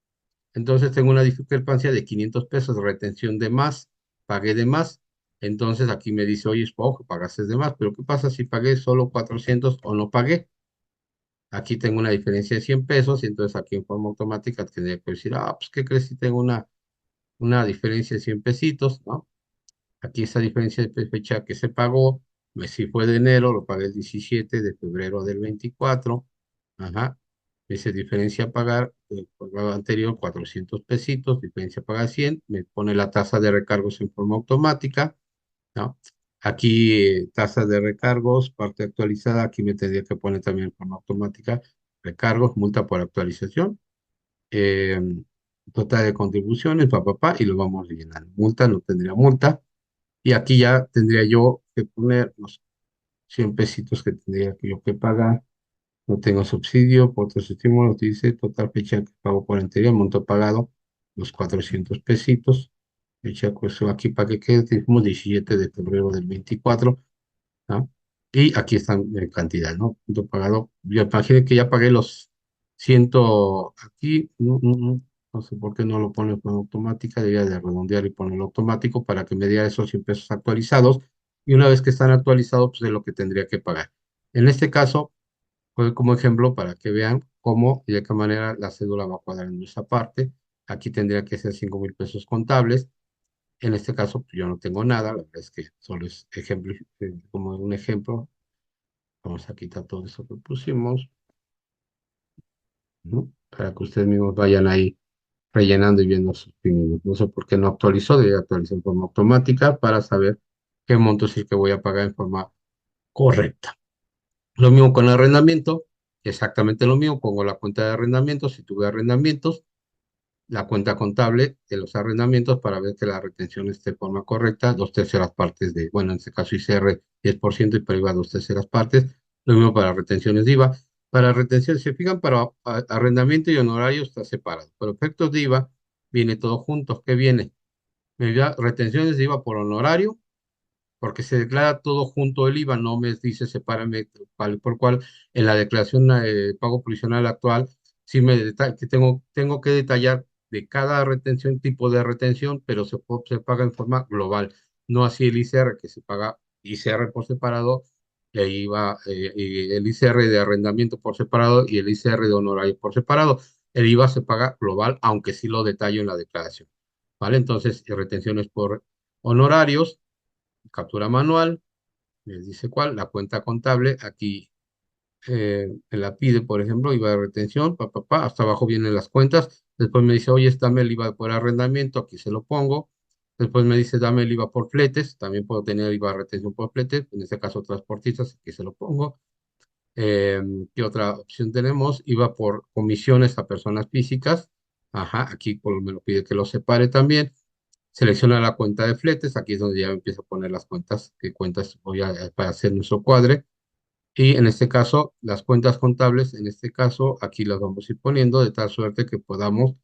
Entonces tengo una discrepancia de 500 pesos, retención de más, pagué de más. Entonces aquí me dice, oye, ojo, pagaste de más, pero ¿qué pasa si pagué solo 400 o no pagué? Aquí tengo una diferencia de 100 pesos y entonces aquí en forma automática tendría que decir, pues ¿qué crees si tengo una diferencia de 100 pesitos, ¿no? Aquí esa diferencia de fecha que se pagó, si fue de enero, lo pagué el 17 de febrero del 24, ajá, dice diferencia a pagar, por lo anterior 400 pesitos, diferencia a pagar 100, me pone la tasa de recargos en forma automática, ¿no? Aquí tasa de recargos, parte actualizada, aquí me tendría que poner también en forma automática recargos, multa por actualización. eh, total de contribuciones, y lo vamos rellenando. Multa, no tendría multa. Y aquí ya tendría yo que poner los 100 pesitos que tendría que yo que pagar. No tengo subsidio por otros estímulos, dice total fecha que pago por anterior, monto pagado, los 400 pesitos. Fecha, pues aquí para que quede, dijimos 17 de febrero del 24, ¿no? Y aquí están en cantidad, ¿no? Monto pagado, yo imagino que ya pagué los 100, aquí, no sé por qué no lo pone con automática, debería de redondear y ponerlo automático para que me diera esos 100 pesos actualizados, y una vez que están actualizados, pues es lo que tendría que pagar. En este caso, fue como ejemplo para que vean cómo y de qué manera la cédula va a cuadrar en esa parte. Aquí tendría que ser 5,000 pesos contables. En este caso, pues, yo no tengo nada, la verdad es que solo es ejemplo, como un ejemplo. Vamos a quitar todo eso que pusimos, ¿no? Para que ustedes mismos vayan ahí rellenando y viendo sus pininos. No sé por qué no actualizó, debe actualizar en forma automática para saber qué monto es el que voy a pagar en forma correcta. Lo mismo con el arrendamiento, exactamente lo mismo, pongo la cuenta de arrendamientos, si tuve arrendamientos, la cuenta contable de los arrendamientos para ver que la retención esté de forma correcta, dos terceras partes de, bueno, en este caso ICR 10% y para IVA dos terceras partes, lo mismo para retenciones de IVA. Para retención, se fijan, para arrendamiento y honorario está separado, pero efectos de IVA viene todo junto. ¿Qué viene? Me da retenciones de IVA por honorario, porque se declara todo junto el IVA, no me dice sepárame cual por cual. En la declaración pago provisional actual, sí que tengo que detallar de cada retención, tipo de retención, pero se paga en forma global, no así el ICR, que se paga ICR por separado, e IVA, y el ICR de arrendamiento por separado y el ICR de honorario por separado. El IVA se paga global, aunque sí lo detallo en la declaración. ¿Vale? Entonces, retenciones por honorarios, captura manual, les dice cuál, la cuenta contable, aquí me la pide, por ejemplo, IVA de retención, hasta abajo vienen las cuentas, después me dice, oye, dame el IVA por arrendamiento, aquí se lo pongo, después me dice, dame el IVA por fletes, también puedo tener IVA de retención por fletes, en este caso transportistas, aquí se lo pongo. Eh, ¿Qué otra opción tenemos? IVA por comisiones a personas físicas, ajá, aquí me lo pide que lo separe también. Selecciona la cuenta de fletes, aquí es donde ya empiezo a poner las cuentas, qué cuentas voy para hacer nuestro cuadre. Y en este caso, las cuentas contables, en este caso, aquí las vamos a ir poniendo de tal suerte que podamos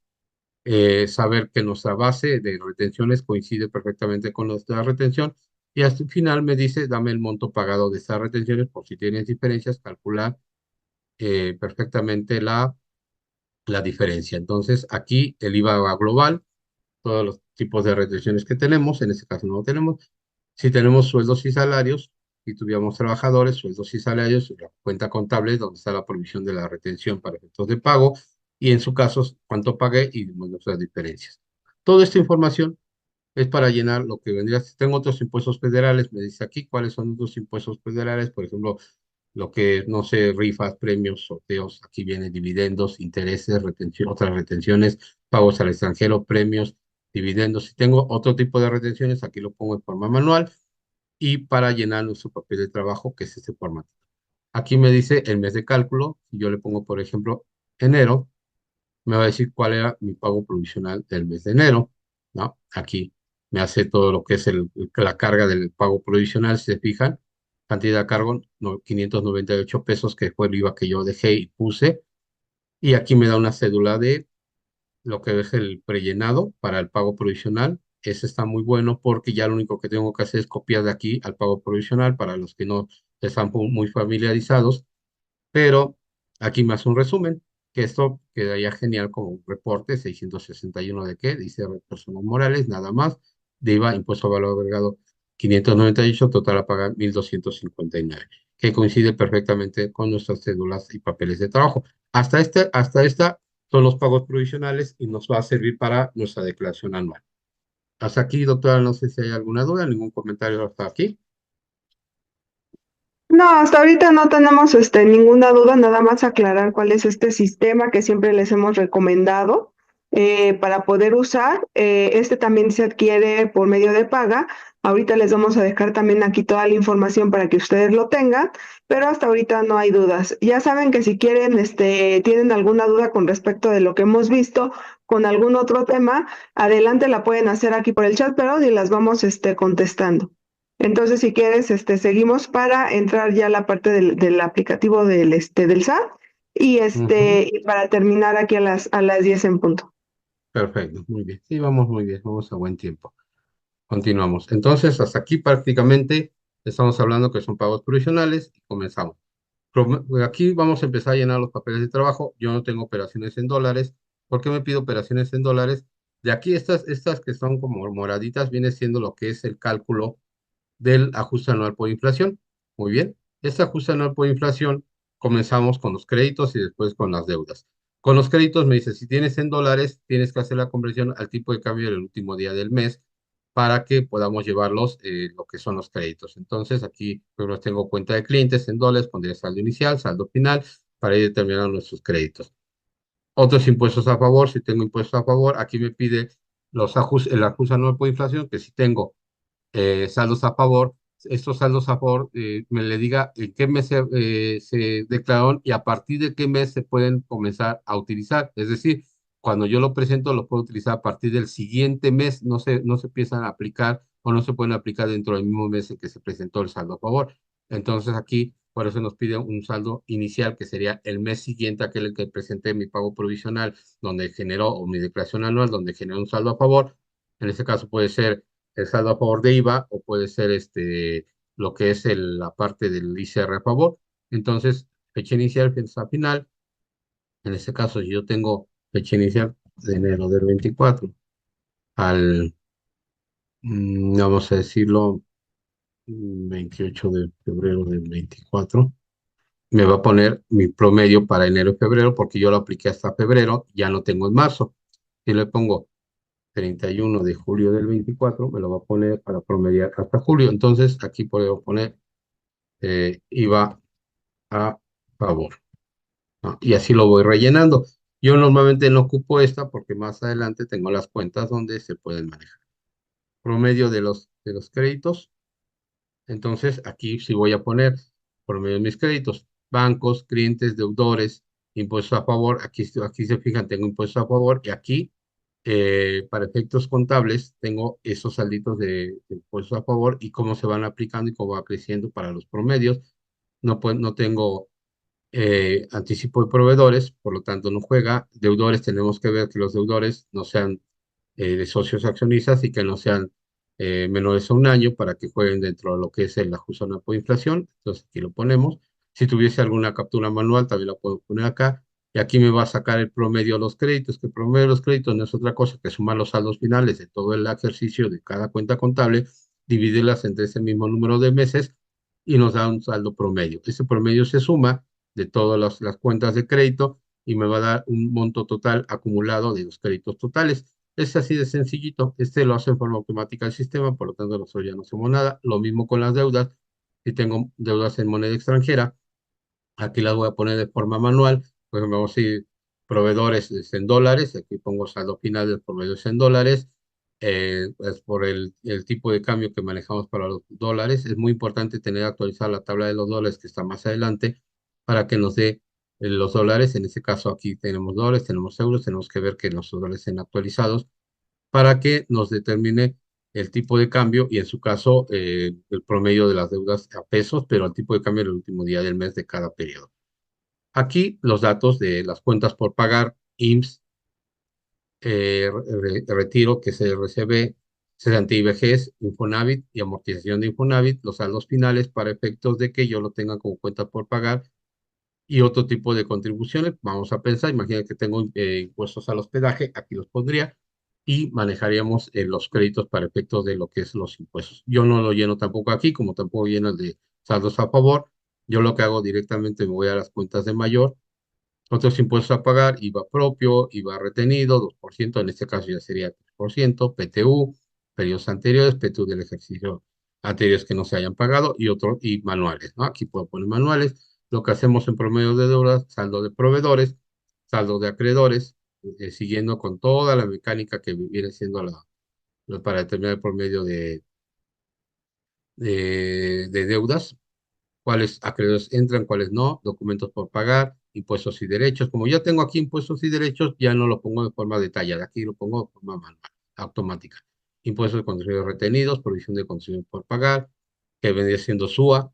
saber que nuestra base de retenciones coincide perfectamente con nuestra retención. Y hasta el final me dice, dame el monto pagado de estas retenciones, por si tienes diferencias, calcular perfectamente la diferencia. Entonces, aquí el IVA va global, todos los tipos de retenciones que tenemos, en este caso no lo tenemos. Si tenemos sueldos y salarios, si tuviéramos trabajadores, sueldos y salarios, la cuenta contable, donde está la provisión de la retención para efectos de pago, y en su caso, cuánto pagué y nuestras diferencias. Toda esta información es para llenar lo que vendría. Si tengo otros impuestos federales, me dice aquí cuáles son los impuestos federales, por ejemplo, lo que, no sé, rifas, premios, sorteos, aquí vienen dividendos, intereses, otras retenciones, pagos al extranjero, premios, dividendos. Si tengo otro tipo de retenciones, aquí lo pongo en forma manual y para llenar nuestro papel de trabajo, que es este formato. Aquí me dice el mes de cálculo, si yo le pongo, por ejemplo, enero, me va a decir cuál era mi pago provisional del mes de enero, ¿no? Aquí me hace todo lo que es la carga del pago provisional, si se fijan, cantidad de cargo, no, 598 pesos, que fue el IVA que yo dejé y puse, y aquí me da una cédula de lo que es el prellenado para el pago provisional. Ese está muy bueno porque ya lo único que tengo que hacer es copiar de aquí al pago provisional para los que no están muy familiarizados, pero aquí me hace un resumen, que esto quedaría genial como un reporte, 661 de qué, dice personas morales, nada más, de IVA, impuesto a valor agregado 598, total a pagar 1,259, que coincide perfectamente con nuestras cédulas y papeles de trabajo. Hasta esta son los pagos provisionales y nos va a servir para nuestra declaración anual. Hasta aquí, doctora, no sé si hay alguna duda, ningún comentario hasta aquí. No, hasta ahorita no tenemos ninguna duda, nada más aclarar cuál es este sistema que siempre les hemos recomendado. para poder usar. Este también se adquiere por medio de paga. Ahorita les vamos a dejar también aquí toda la información para que ustedes lo tengan, pero hasta ahorita no hay dudas. Ya saben que si quieren, tienen alguna duda con respecto de lo que hemos visto, con algún otro tema, adelante la pueden hacer aquí por el chat, pero y las vamos, contestando. Entonces, si quieres, seguimos para entrar ya a la parte del aplicativo del SAT y Ujú. y para terminar aquí a las 10 en punto. Perfecto, muy bien. Sí, vamos muy bien, vamos a buen tiempo. Continuamos. Entonces, hasta aquí prácticamente estamos hablando que son pagos provisionales y comenzamos. Aquí vamos a empezar a llenar los papeles de trabajo. Yo no tengo operaciones en dólares. ¿Por qué me pido operaciones en dólares? De aquí estas que son como moraditas viene siendo lo que es el cálculo del ajuste anual por inflación. Muy bien. Este ajuste anual por inflación comenzamos con los créditos y después con las deudas. Con los créditos me dice, si tienes en dólares, tienes que hacer la conversión al tipo de cambio del último día del mes para que podamos llevarlos lo que son los créditos. Entonces, aquí primero tengo cuenta de clientes en dólares, pondría saldo inicial, saldo final, para ir determinando nuestros créditos. Otros impuestos a favor, si tengo impuestos a favor, aquí me pide el ajuste anual por inflación, que si tengo saldos a favor, estos saldos a favor me le diga en qué mes se declararon y a partir de qué mes se pueden comenzar a utilizar. Es decir, cuando yo lo presento, lo puedo utilizar a partir del siguiente mes, no se empiezan a aplicar o no se pueden aplicar dentro del mismo mes en que se presentó el saldo a favor. Entonces aquí, por eso nos pide un saldo inicial que sería el mes siguiente a aquel en que presenté mi pago provisional, donde generó, o mi declaración anual, donde generó un saldo a favor. En este caso puede ser el saldo a favor de IVA o puede ser lo que es la parte del ICR a favor. Entonces, fecha inicial, fecha final. En este caso, yo tengo fecha inicial de enero del 24 al, vamos a decirlo, 28 de febrero del 24. Me va a poner mi promedio para enero y febrero porque yo lo apliqué hasta febrero, ya no tengo en marzo. Si le pongo 31 de julio del 24 me lo va a poner para promediar hasta julio. Entonces, aquí puedo poner IVA a favor, ¿no? Y así lo voy rellenando. Yo normalmente no ocupo esta porque más adelante tengo las cuentas donde se pueden manejar. Promedio de los créditos. Entonces, aquí sí voy a poner promedio de mis créditos. Bancos, clientes, deudores, impuestos a favor. Aquí se fijan, tengo impuestos a favor y aquí para efectos contables, tengo esos salditos de impuestos a favor y cómo se van aplicando y cómo va creciendo para los promedios. No tengo anticipo de proveedores, por lo tanto no juega. Deudores, tenemos que ver que los deudores no sean de socios accionistas y que no sean menores a un año para que jueguen dentro de lo que es el ajuste anual por inflación. Entonces aquí lo ponemos. Si tuviese alguna captura manual, también la puedo poner acá. Y aquí me va a sacar el promedio de los créditos, que el promedio de los créditos no es otra cosa que sumar los saldos finales de todo el ejercicio de cada cuenta contable, dividirlas entre ese mismo número de meses y nos da un saldo promedio. Ese promedio se suma de todas las cuentas de crédito y me va a dar un monto total acumulado de los créditos totales. Es así de sencillito. Este lo hace en forma automática el sistema, por lo tanto nosotros ya no hacemos nada. Lo mismo con las deudas. Si tengo deudas en moneda extranjera, aquí las voy a poner de forma manual. Por ejemplo, vamos a ir proveedores en dólares. Aquí pongo saldo final de proveedores en dólares. Pues por el tipo de cambio que manejamos para los dólares. Es muy importante tener actualizada la tabla de los dólares que está más adelante para que nos dé los dólares. En este caso aquí tenemos dólares, tenemos euros. Tenemos que ver que los dólares estén actualizados para que nos determine el tipo de cambio y en su caso el promedio de las deudas a pesos, pero el tipo de cambio el último día del mes de cada periodo. Aquí los datos de las cuentas por pagar, IMSS, retiro, que es el RCB, cesantía y vejez, Infonavit y amortización de Infonavit, los saldos finales para efectos de que yo lo tenga como cuenta por pagar y otro tipo de contribuciones. Vamos a pensar, imagina que tengo impuestos al hospedaje, aquí los pondría y manejaríamos los créditos para efectos de lo que es los impuestos. Yo no lo lleno tampoco aquí, como tampoco lleno el de saldos a favor. Yo lo que hago directamente me voy a las cuentas de mayor, otros impuestos a pagar, IVA propio, IVA retenido, 2%, en este caso ya sería 3%, PTU, periodos anteriores, PTU del ejercicio anteriores que no se hayan pagado y manuales, ¿no? Aquí puedo poner manuales. Lo que hacemos en promedio de deudas, saldo de proveedores, saldo de acreedores, siguiendo con toda la mecánica que viene siendo para determinar el promedio de deudas, cuáles acreedores entran, cuáles no, documentos por pagar, impuestos y derechos. Como ya tengo aquí impuestos y derechos, ya no lo pongo de forma detallada, aquí lo pongo de forma manual, automática. Impuestos de contribuyentes retenidos, provisión de contribuyentes por pagar, que vendría siendo SUA.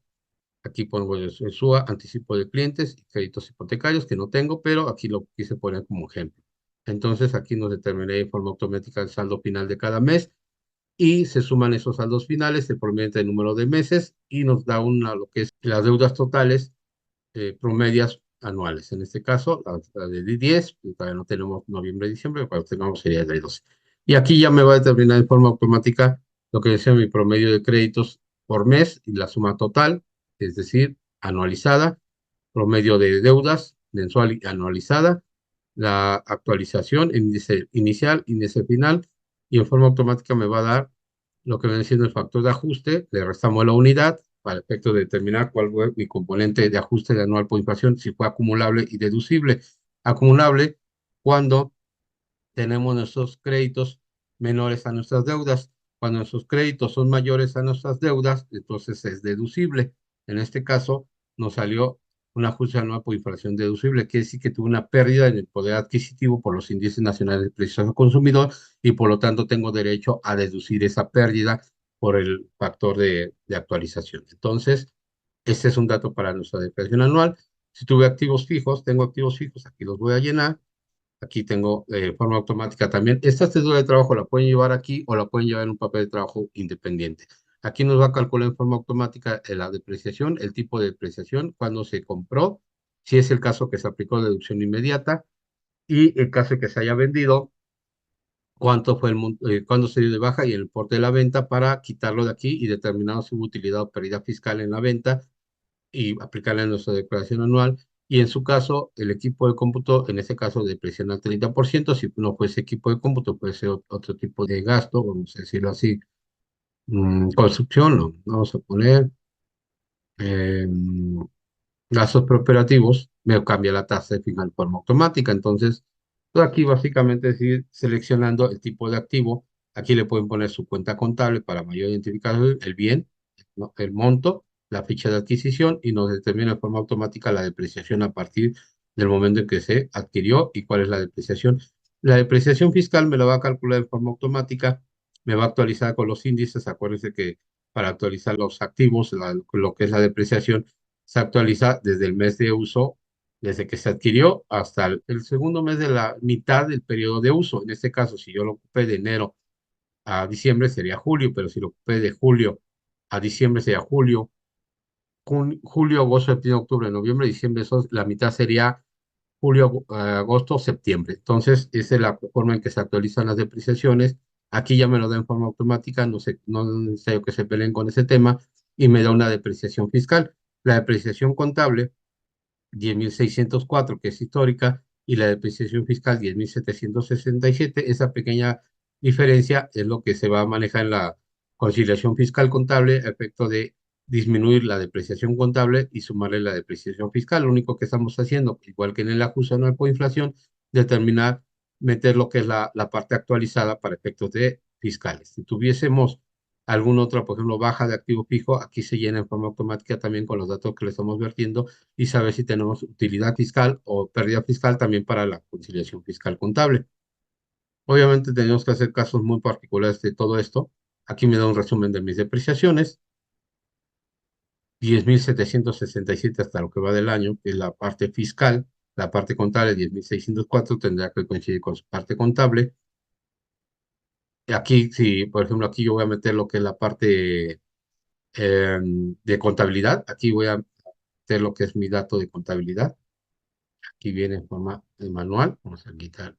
Aquí pongo el SUA, anticipo de clientes y créditos hipotecarios, que no tengo, pero aquí lo quise poner como ejemplo. Entonces, aquí nos determiné de forma automática el saldo final de cada mes y se suman esos saldos finales, se promete el número de meses y nos da lo que es las deudas totales promedias anuales. En este caso, la de 10, todavía no tenemos noviembre y diciembre, cuando tengamos sería de 12. Y aquí ya me va a determinar de forma automática lo que decía mi promedio de créditos por mes y la suma total, es decir, anualizada, promedio de deudas mensual y anualizada, la actualización, índice inicial, índice final, y en forma automática me va a dar lo que viene siendo el factor de ajuste, le restamos la unidad para el efecto de determinar cuál fue mi componente de ajuste de anual por inflación, si fue acumulable y deducible. Acumulable cuando tenemos nuestros créditos menores a nuestras deudas. Cuando nuestros créditos son mayores a nuestras deudas, entonces es deducible. En este caso, nos salió un ajuste anual por inflación deducible, que decir que tuve una pérdida en el poder adquisitivo por los índices nacionales de precios al consumidor y por lo tanto tengo derecho a deducir esa pérdida por el factor de actualización. Entonces, este es un dato para nuestra depreciación anual. Si tuve activos fijos, tengo activos fijos, aquí los voy a llenar. Aquí tengo de forma automática también. Esta cédula de trabajo la pueden llevar aquí o la pueden llevar en un papel de trabajo independiente. Aquí nos va a calcular en forma automática la depreciación, el tipo de depreciación, cuándo se compró, si es el caso que se aplicó deducción inmediata y el caso de que se haya vendido, cuánto fue cuándo se dio de baja y el importe de la venta para quitarlo de aquí y determinar si hubo utilidad o pérdida fiscal en la venta y aplicarla en nuestra declaración anual. Y en su caso, el equipo de cómputo, en ese caso, deprecian al 30%. Si no fuese equipo de cómputo, puede ser otro tipo de gasto, vamos a decirlo así. Construcción, no, vamos a poner eh, gastos preoperativos, me cambia la tasa de final de forma automática. Entonces, todo aquí básicamente es ir seleccionando el tipo de activo. Aquí le pueden poner su cuenta contable para mayor identificación, el bien, ¿no? El monto, la fecha de adquisición y nos determina de forma automática la depreciación a partir del momento en que se adquirió y cuál es la depreciación. La depreciación fiscal me la va a calcular de forma automática, me va a actualizar con los índices. Acuérdense que para actualizar los activos, lo que es la depreciación, se actualiza desde el mes de uso, desde que se adquirió hasta el segundo mes de la mitad del periodo de uso. En este caso, si yo lo ocupé de enero a diciembre, sería julio, pero si lo ocupé de julio a diciembre, sería julio. Julio, agosto, septiembre, octubre, noviembre, diciembre, la mitad sería julio, agosto, septiembre. Entonces, esa es la forma en que se actualizan las depreciaciones. Aquí ya me lo da en forma automática, no sé, no es necesario que se peleen con ese tema, y me da una depreciación fiscal. La depreciación contable 10.604 que es histórica, y la depreciación fiscal 10.767. Esa pequeña diferencia es lo que se va a manejar en la conciliación fiscal contable a efecto de disminuir la depreciación contable y sumarle la depreciación fiscal. Lo único que estamos haciendo, igual que en el ajuste anual por inflación, determinar, meter lo que es la parte actualizada para efectos de fiscales. Si tuviésemos algún otro, por ejemplo, baja de activo fijo, aquí se llena en forma automática también con los datos que le estamos vertiendo y saber si tenemos utilidad fiscal o pérdida fiscal también para la conciliación fiscal contable. Obviamente tenemos que hacer casos muy particulares de todo esto. Aquí me da un resumen de mis depreciaciones, 10.767 hasta lo que va del año, que es la parte fiscal. La parte contable, 10.604 tendrá que coincidir con su parte contable. Aquí, si, por ejemplo, aquí yo voy a meter lo que es la parte de contabilidad. Aquí voy a meter lo que es mi dato de contabilidad. Aquí viene en forma de manual. Vamos a quitar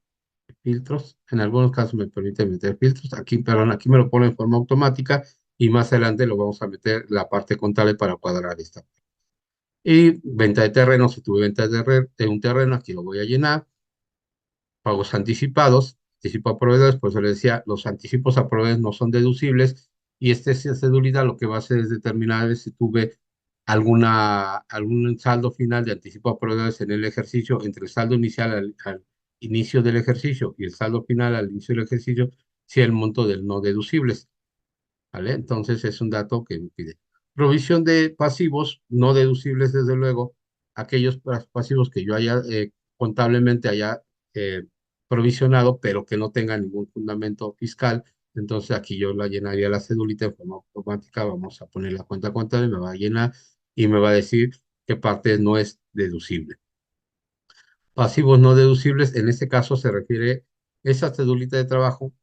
filtros. En algunos casos me permite meter filtros. Aquí, perdón, aquí me lo pone en forma automática y más adelante lo vamos a meter la parte contable para cuadrar esta. Y venta de terreno, si tuve venta de un terreno, aquí lo voy a llenar. Pagos anticipados, anticipo a proveedores, pues yo le decía, los anticipos a proveedores no son deducibles y este cedulidad lo que va a hacer es determinar si tuve algún saldo final de anticipo a proveedores en el ejercicio entre el saldo inicial inicio del ejercicio y el saldo final al inicio del ejercicio sea el monto del no deducibles, ¿vale? Entonces es un dato que me pide. Provisión de pasivos no deducibles, desde luego, aquellos pasivos que yo haya contablemente haya eh, provisionado, pero que no tengan ningún fundamento fiscal. Entonces aquí yo la llenaría la cedulita en forma automática, vamos a poner la cuenta contable, me va a llenar y me va a decir qué parte no es deducible. Pasivos no deducibles, en este caso se refiere, esa cedulita de trabajo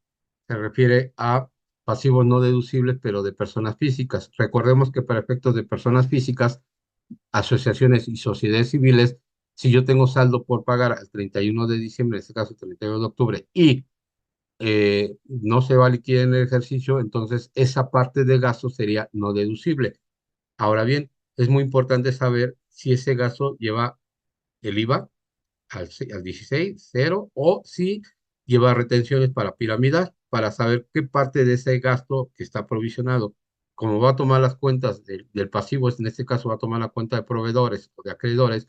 se refiere a pasivos no deducibles, pero de personas físicas. Recordemos que para efectos de personas físicas, asociaciones y sociedades civiles, si yo tengo saldo por pagar al 31 de diciembre, en este caso 31 de octubre, y no se va a liquidar en el ejercicio, entonces esa parte de gasto sería no deducible. Ahora bien, es muy importante saber si ese gasto lleva el IVA al 16, cero, o si lleva retenciones para pirámides, para saber qué parte de ese gasto que está provisionado, como va a tomar las cuentas del pasivo, en este caso va a tomar la cuenta de proveedores o de acreedores,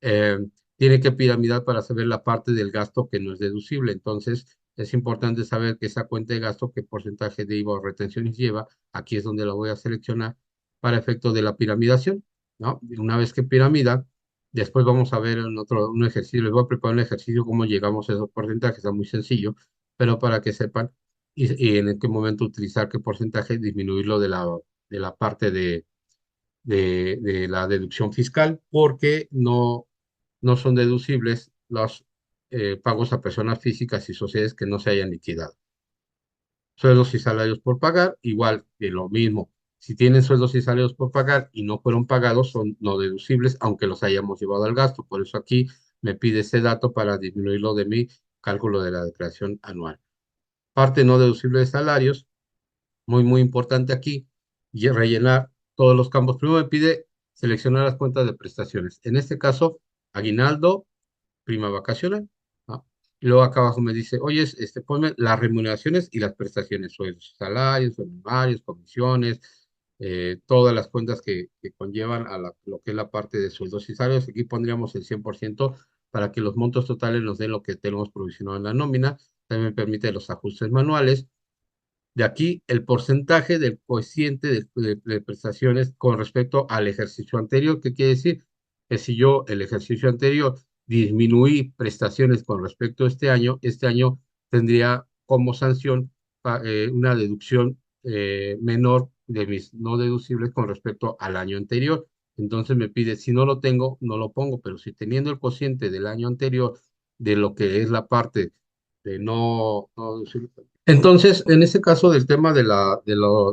eh, tiene que piramidar para saber la parte del gasto que no es deducible. Entonces, es importante saber que esa cuenta de gasto, qué porcentaje de IVA o retenciones lleva. Aquí es donde la voy a seleccionar para efecto de la piramidación, ¿no? Y una vez que piramida, después vamos a ver en otro un ejercicio. Les voy a preparar un ejercicio cómo llegamos a esos porcentajes. Está muy sencillo, pero para que sepan y en qué momento utilizar qué porcentaje, disminuirlo de la parte de la deducción fiscal, porque no son deducibles los pagos a personas físicas y sociedades que no se hayan liquidado. Sueldos y salarios por pagar, igual de lo mismo. Si tienen sueldos y salarios por pagar y no fueron pagados, son no deducibles, aunque los hayamos llevado al gasto. Por eso aquí me pide ese dato para disminuirlo de mi cálculo de la declaración anual. Parte no deducible de salarios, muy importante aquí, y rellenar todos los campos. Primero me pide seleccionar las cuentas de prestaciones. En este caso, aguinaldo, prima vacacional, ¿no? Y luego acá abajo me dice, oye, ponme las remuneraciones y las prestaciones, sueldos, salarios, honorarios, comisiones, todas las cuentas que conllevan a lo que es la parte de sueldos y salarios. Aquí pondríamos el 100% para que los montos totales nos den lo que tenemos provisionado en la nómina. También me permite los ajustes manuales. De aquí el porcentaje del coeficiente de prestaciones con respecto al ejercicio anterior. ¿Qué quiere decir? Que si yo el ejercicio anterior disminuí prestaciones con respecto a este año tendría como sanción una deducción menor de mis no deducibles con respecto al año anterior. Entonces me pide, si no lo tengo, no lo pongo, pero si teniendo el cociente del año anterior de lo que es la parte de no deducible, entonces, en ese caso del tema de la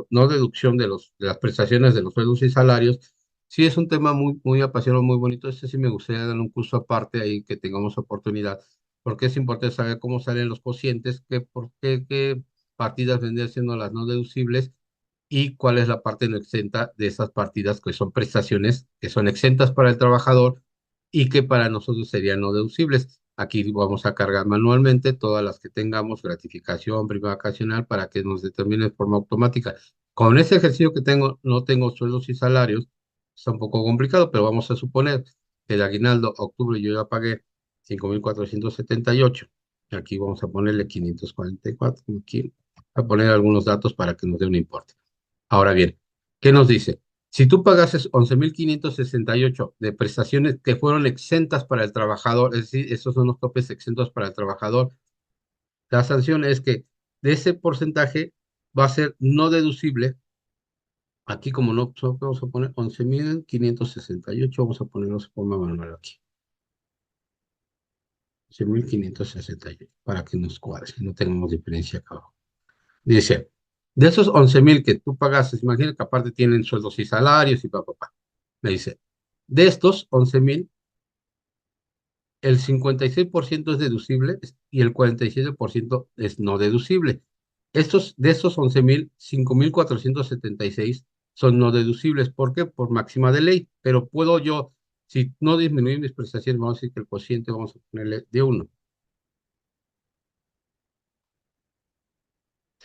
no deducción de las prestaciones de los sueldos y salarios, sí es un tema muy apasionante, muy bonito. Este sí me gustaría dar un curso aparte ahí que tengamos oportunidad, porque es importante saber cómo salen los cocientes, qué partidas vendrían siendo las no deducibles y cuál es la parte no exenta de esas partidas que son prestaciones que son exentas para el trabajador y que para nosotros serían no deducibles. Aquí vamos a cargar manualmente todas las que tengamos, gratificación, prima vacacional, para que nos determine de forma automática. Con ese ejercicio que tengo, no tengo sueldos y salarios, está un poco complicado, pero vamos a suponer que el aguinaldo octubre yo ya pagué 5,478. Aquí vamos a ponerle 544. Aquí a poner algunos datos para que nos dé un importe. Ahora bien, ¿qué nos dice? Si tú pagases 11,568 de prestaciones que fueron exentas para el trabajador, es decir, esos son los topes exentos para el trabajador, la sanción es que de ese porcentaje va a ser no deducible. Aquí como no, solo vamos a poner 11,568, vamos a ponerlo de forma manual aquí. 11,568 para que nos cuadre, no tengamos diferencia acá abajo. Dice, de esos 11,000 que tú pagaste, imagina que aparte tienen sueldos y salarios y papá. Me dice, de estos 11,000, el 56% es deducible y el 47% es no deducible. De estos 11,000, 5,476 son no deducibles. ¿Por qué? Por máxima de ley. Pero puedo yo, si no disminuir mis prestaciones, vamos a decir que el cociente vamos a ponerle de 1.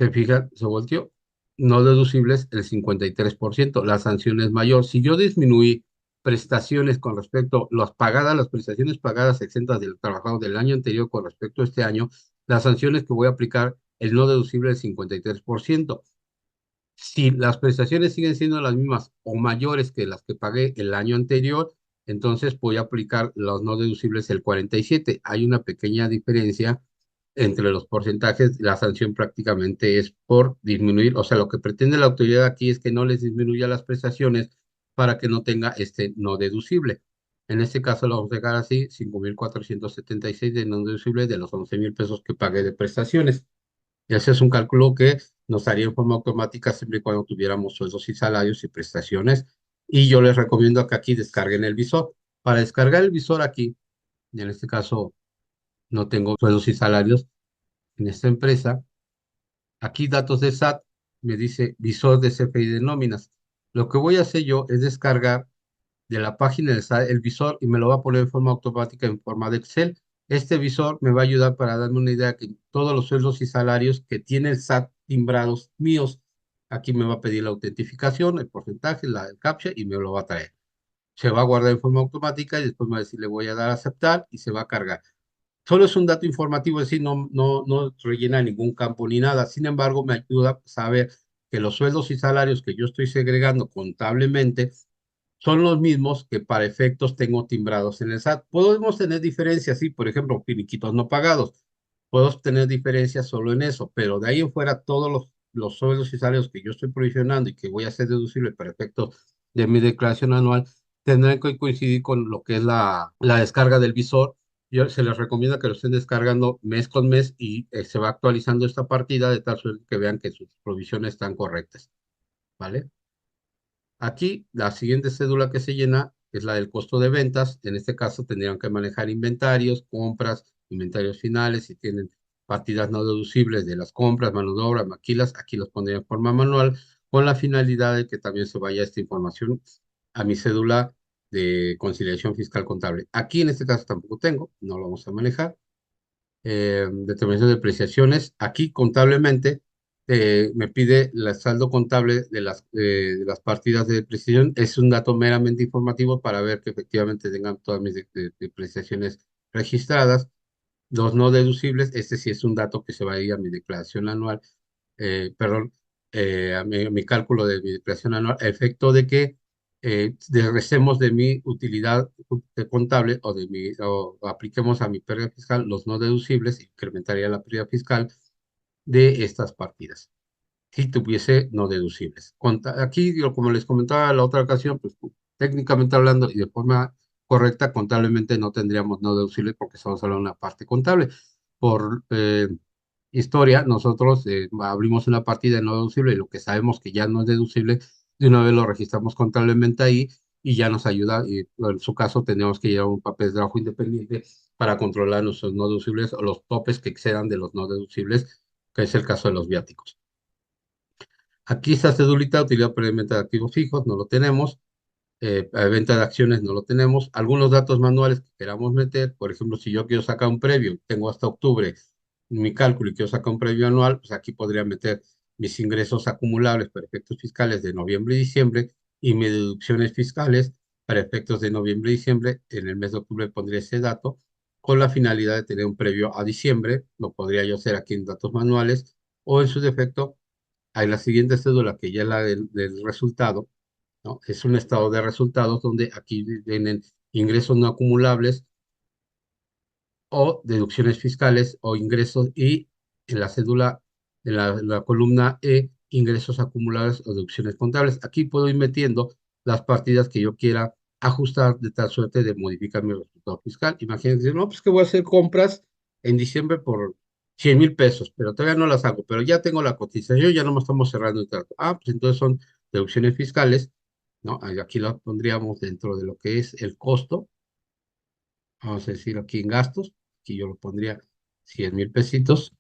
Se fija, se volteó. No deducibles el 53%. La sanción es mayor. Si yo disminuí prestaciones con respecto, las prestaciones pagadas exentas del trabajador del año anterior con respecto a este año, las sanciones que voy a aplicar, el no deducible del 53%. Si las prestaciones siguen siendo las mismas o mayores que las que pagué el año anterior, entonces voy a aplicar los no deducibles el 47. Hay una pequeña diferencia entre los porcentajes. La sanción prácticamente es por disminuir, o sea, lo que pretende la autoridad aquí es que no les disminuya las prestaciones para que no tenga este no deducible. En este caso lo vamos a dejar así, 5,476 de no deducible de los 11,000 pesos que pagué de prestaciones. Ese es un cálculo que nos haría en forma automática siempre y cuando tuviéramos sueldos y salarios y prestaciones. Y yo les recomiendo que aquí descarguen el visor. Para descargar el visor aquí, y en este caso no tengo sueldos y salarios en esta empresa, aquí datos de SAT, me dice visor de CFI de nóminas. Lo que voy a hacer yo es descargar de la página del SAT el visor y me lo va a poner en forma automática en forma de Excel. Este visor me va a ayudar para darme una idea que todos los sueldos y salarios que tiene el SAT timbrados míos, aquí me va a pedir la autentificación, el porcentaje, el captcha y me lo va a traer. Se va a guardar en forma automática y después me va a decir, le voy a dar a aceptar y se va a cargar. Solo es un dato informativo, es decir, no rellena ningún campo ni nada. Sin embargo, me ayuda a saber que los sueldos y salarios que yo estoy segregando contablemente son los mismos que para efectos tengo timbrados en el SAT. Podemos tener diferencias, sí, por ejemplo, finiquitos no pagados. Puedo tener diferencias solo en eso, pero de ahí en fuera todos los sueldos y salarios que yo estoy provisionando y que voy a hacer deducible para efectos de mi declaración anual tendrán que coincidir con lo que es la descarga del visor. Yo se les recomienda que lo estén descargando mes con mes y se va actualizando esta partida de tal suerte que vean que sus provisiones están correctas, ¿vale? Aquí, la siguiente cédula que se llena es la del costo de ventas. En este caso, tendrían que manejar inventarios, compras, inventarios finales. Si tienen partidas no deducibles de las compras, mano de obra, maquilas, aquí los pondría en forma manual, con la finalidad de que también se vaya esta información a mi cédula de conciliación fiscal contable. Aquí, en este caso, tampoco tengo, no lo vamos a manejar. Determinación de depreciaciones. Aquí contablemente me pide el saldo contable de las partidas de depreciación. Es un dato meramente informativo para ver que efectivamente tengan todas mis depreciaciones registradas. Los no deducibles, este sí es un dato que se va a ir a mi declaración anual, perdón, a mi cálculo de mi declaración anual, a efecto de que regresemos de mi utilidad contable o apliquemos a mi pérdida fiscal los no deducibles, incrementaría la pérdida fiscal de estas partidas si tuviese no deducibles. Aquí, como les comentaba la otra ocasión, pues técnicamente hablando y de forma correcta, contablemente no tendríamos no deducibles porque estamos hablando de una parte contable. Por historia, nosotros abrimos una partida de no deducible y lo que sabemos que ya no es deducible, de una vez lo registramos contablemente ahí y ya nos ayuda, y en su caso tendríamos que llevar un papel de trabajo independiente para controlar nuestros no deducibles o los topes que excedan de los no deducibles, que es el caso de los viáticos. Aquí está cedulita, utilidad previamente de activos fijos, no lo tenemos. Venta de acciones no lo tenemos. Algunos datos manuales que queramos meter, por ejemplo, si yo quiero sacar un previo, tengo hasta octubre mi cálculo y quiero sacar un previo anual, pues aquí podría meter mis ingresos acumulables para efectos fiscales de noviembre y diciembre y mis deducciones fiscales para efectos de noviembre y diciembre. En el mes de octubre pondría ese dato con la finalidad de tener un previo a diciembre. Lo podría yo hacer aquí en datos manuales o en su defecto hay la siguiente cédula que ya es la del resultado, ¿no? Es un estado de resultados donde aquí vienen ingresos no acumulables o deducciones fiscales o ingresos y en la cédula, en la columna E, ingresos acumulables o deducciones contables. Aquí puedo ir metiendo las partidas que yo quiera ajustar de tal suerte de modificar mi resultado fiscal. Imagínense, no, pues que voy a hacer compras en diciembre por 100,000 pesos, pero todavía no las hago, pero ya tengo la cotización, ya no me estamos cerrando el trato. Ah, pues entonces son deducciones fiscales, ¿no? Aquí lo pondríamos dentro de lo que es el costo, vamos a decir aquí en gastos, aquí yo lo pondría 100,000 pesitos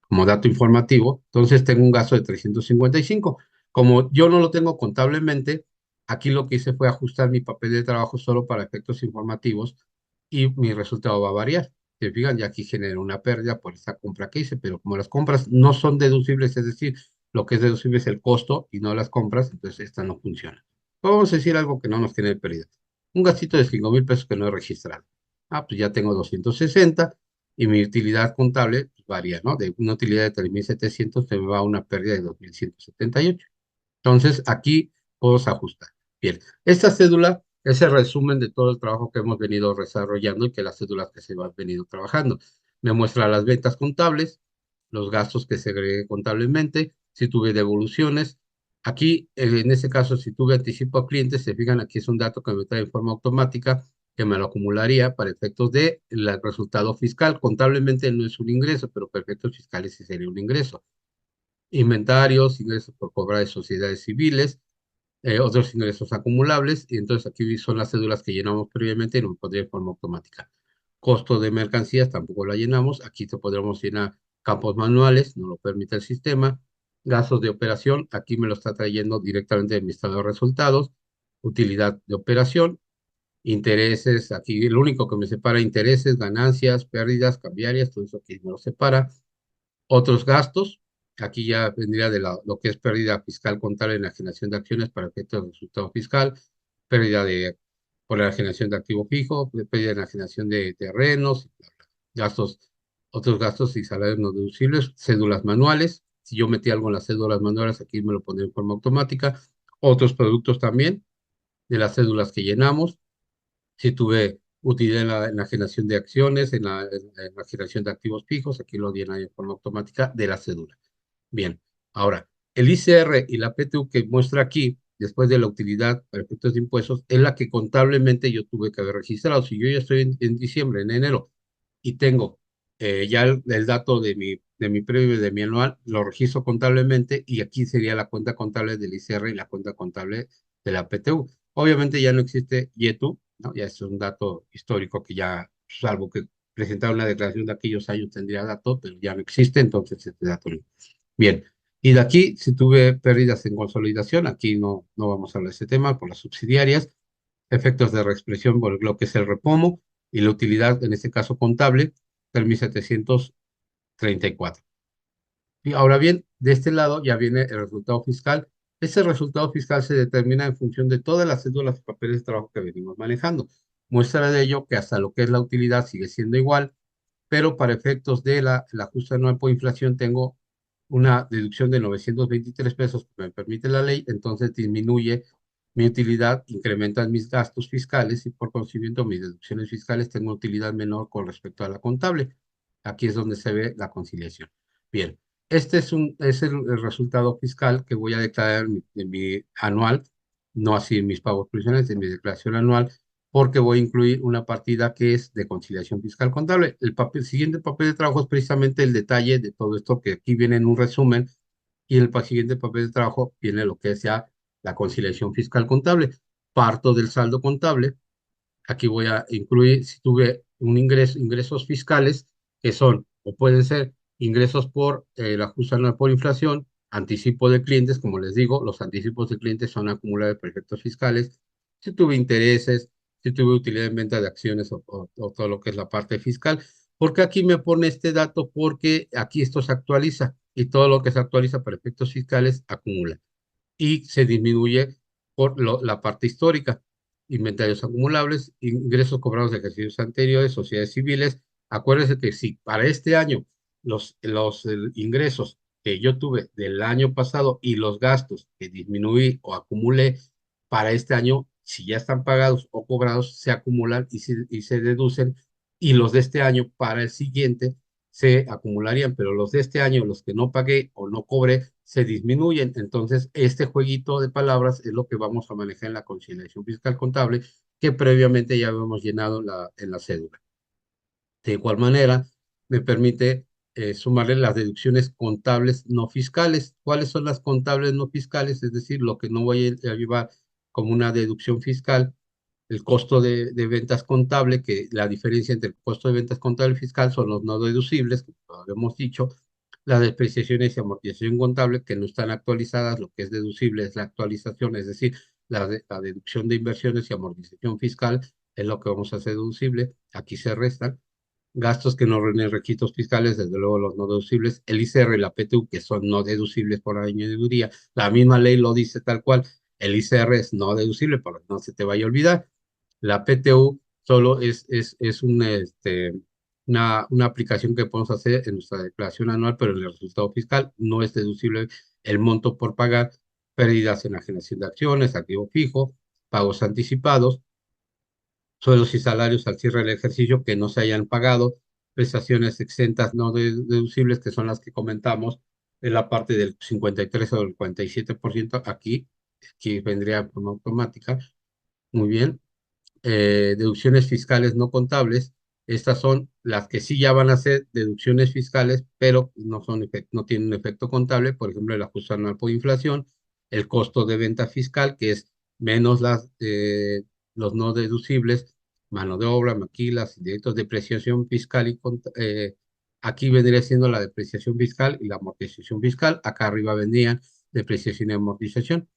como dato informativo, entonces tengo un gasto de 355. Como yo no lo tengo contablemente, aquí lo que hice fue ajustar mi papel de trabajo solo para efectos informativos y mi resultado va a variar. Se fijan, ya aquí genera una pérdida por esta compra que hice, pero como las compras no son deducibles, es decir, lo que es deducible es el costo y no las compras, entonces esta no funciona. Vamos a decir algo que no nos genere pérdida. un gastito de 5,000 pesos que no he registrado. Pues ya tengo 260 y mi utilidad contable pues, varía, ¿no? De una utilidad de 3,700 se me va a una pérdida de 2,178. Entonces, aquí puedo ajustar. Bien, esta cédula es el resumen de todo el trabajo que hemos venido desarrollando y que las cédulas que se han venido trabajando. Me muestra las ventas contables, los gastos que se agregué contablemente, si tuve devoluciones. Aquí, en este caso, si tuve anticipo a clientes, se fijan, aquí es un dato que me trae en forma automática, que me lo acumularía para efectos de el resultado fiscal. Contablemente no es un ingreso, pero para efectos fiscales sí sería un ingreso. Inventarios, ingresos por cobrar de sociedades civiles, otros ingresos acumulables, y entonces aquí son las cédulas que llenamos previamente y nos pondría en forma automática. Costo de mercancías tampoco la llenamos, aquí te podremos llenar campos manuales, no lo permite el sistema. Gastos de operación, aquí me lo está trayendo directamente de mi estado de resultados. Utilidad de operación, intereses, aquí lo único que me separa intereses, ganancias, pérdidas, cambiarias, todo eso aquí me lo separa. Otros gastos, aquí ya vendría de lo que es pérdida fiscal contable en la generación de acciones para efectos de resultado fiscal, pérdida por la generación de activo fijo, pérdida en la generación de terrenos, gastos, otros gastos y salarios no deducibles, cédulas manuales. Si yo metí algo en las cédulas manuales, aquí me lo pondré en forma automática. Otros productos también de las cédulas que llenamos. Si tuve utilidad en la generación de acciones, en la generación de activos fijos, aquí lo llena de forma automática de la cédula. Bien, ahora, el ICR y la PTU que muestra aquí, después de la utilidad para efectos de impuestos, es la que contablemente yo tuve que haber registrado. Si yo ya estoy en diciembre, en enero, y tengo ya el dato de mi previo y de mi anual, lo registro contablemente y aquí sería la cuenta contable del ICR y la cuenta contable de la PTU. Obviamente ya no existe YETU, ¿no? Ya es un dato histórico que ya, salvo que presentar una declaración de aquellos años tendría dato, pero ya no existe, entonces este dato no. Bien, y de aquí, si tuve pérdidas en consolidación, aquí no vamos a hablar de ese tema por las subsidiarias, efectos de reexpresión por lo que es el repomo y la utilidad, en este caso contable, 3,734. Y ahora bien, de este lado ya viene el resultado fiscal. Ese resultado fiscal se determina en función de todas las cédulas y papeles de trabajo que venimos manejando. Muestra de ello que hasta lo que es la utilidad sigue siendo igual, pero para efectos de el ajuste anual por inflación tengo una deducción de 923 pesos que me permite la ley, entonces disminuye mi utilidad, incrementan mis gastos fiscales y por consiguiente mis deducciones fiscales tengo utilidad menor con respecto a la contable. Aquí es donde se ve la conciliación. Bien, este es el resultado fiscal que voy a declarar en mi anual, no así en mis pagos provisionales, en mi declaración anual, porque voy a incluir una partida que es de conciliación fiscal contable. Siguiente papel de trabajo es precisamente el detalle de todo esto que aquí viene en un resumen y el siguiente papel de trabajo viene lo que es ya la conciliación fiscal contable. Parto del saldo contable. Aquí voy a incluir si tuve ingresos fiscales que son o pueden ser ingresos por el ajuste anual por inflación, anticipo de clientes, como les digo, los anticipos de clientes son acumulados de efectos fiscales. Si tuve intereses, si tuve utilidad en venta de acciones o todo lo que es la parte fiscal. Porque aquí me pone este dato? Porque aquí esto se actualiza y todo lo que se actualiza para efectos fiscales acumula y se disminuye por la parte histórica. Inventarios acumulables, ingresos cobrados de ejercicios anteriores, sociedades civiles. Acuérdense que si para este año los ingresos que yo tuve del año pasado y los gastos que disminuí o acumulé para este año, si ya están pagados o cobrados, se acumulan y se deducen, y los de este año para el siguiente se acumularían, pero los de este año, los que no pagué o no cobré, se disminuyen. Entonces, este jueguito de palabras es lo que vamos a manejar en la conciliación fiscal contable que previamente ya habíamos llenado en la cédula. De igual manera, me permite sumarle las deducciones contables no fiscales. ¿Cuáles son las contables no fiscales? Es decir, lo que no voy a llevar como una deducción fiscal, el costo de ventas contable, que la diferencia entre el costo de ventas contable y fiscal son los no deducibles, como hemos dicho, las depreciaciones y amortización contable, que no están actualizadas, lo que es deducible es la actualización, es decir, la deducción de inversiones y amortización fiscal es lo que vamos a hacer deducible, aquí se restan. Gastos que no reúnen requisitos fiscales, desde luego los no deducibles, el ICR y la PTU, que son no deducibles por añadiduría, la misma ley lo dice tal cual, el ICR es no deducible, para que no se te vaya a olvidar. La PTU solo es una aplicación que podemos hacer en nuestra declaración anual, pero en el resultado fiscal no es deducible el monto por pagar, pérdidas en la generación de acciones, activo fijo, pagos anticipados, sueldos y salarios al cierre del ejercicio que no se hayan pagado, prestaciones exentas no deducibles, que son las que comentamos en la parte del 53 o del 47%, aquí vendría de forma automática. Muy bien. Deducciones fiscales no contables. Estas son las que sí ya van a ser deducciones fiscales, pero no tienen un efecto contable. Por ejemplo, el ajuste anual por inflación, el costo de venta fiscal, que es menos los no deducibles, mano de obra, maquilas, directos de depreciación fiscal aquí vendría siendo la depreciación fiscal y la amortización fiscal. Acá arriba vendrían depreciación y amortización.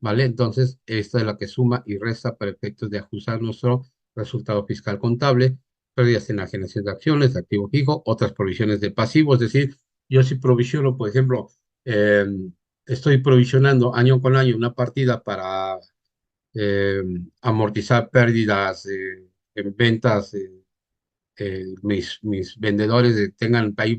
¿Vale? Entonces, esta es la que suma y resta para efectos de ajustar nuestro resultado fiscal contable, pérdidas en la generación de acciones, de activo fijo, otras provisiones de pasivo, es decir, yo si provisiono, por ejemplo, eh, estoy provisionando año con año una partida para eh, amortizar pérdidas en ventas, mis vendedores tengan ahí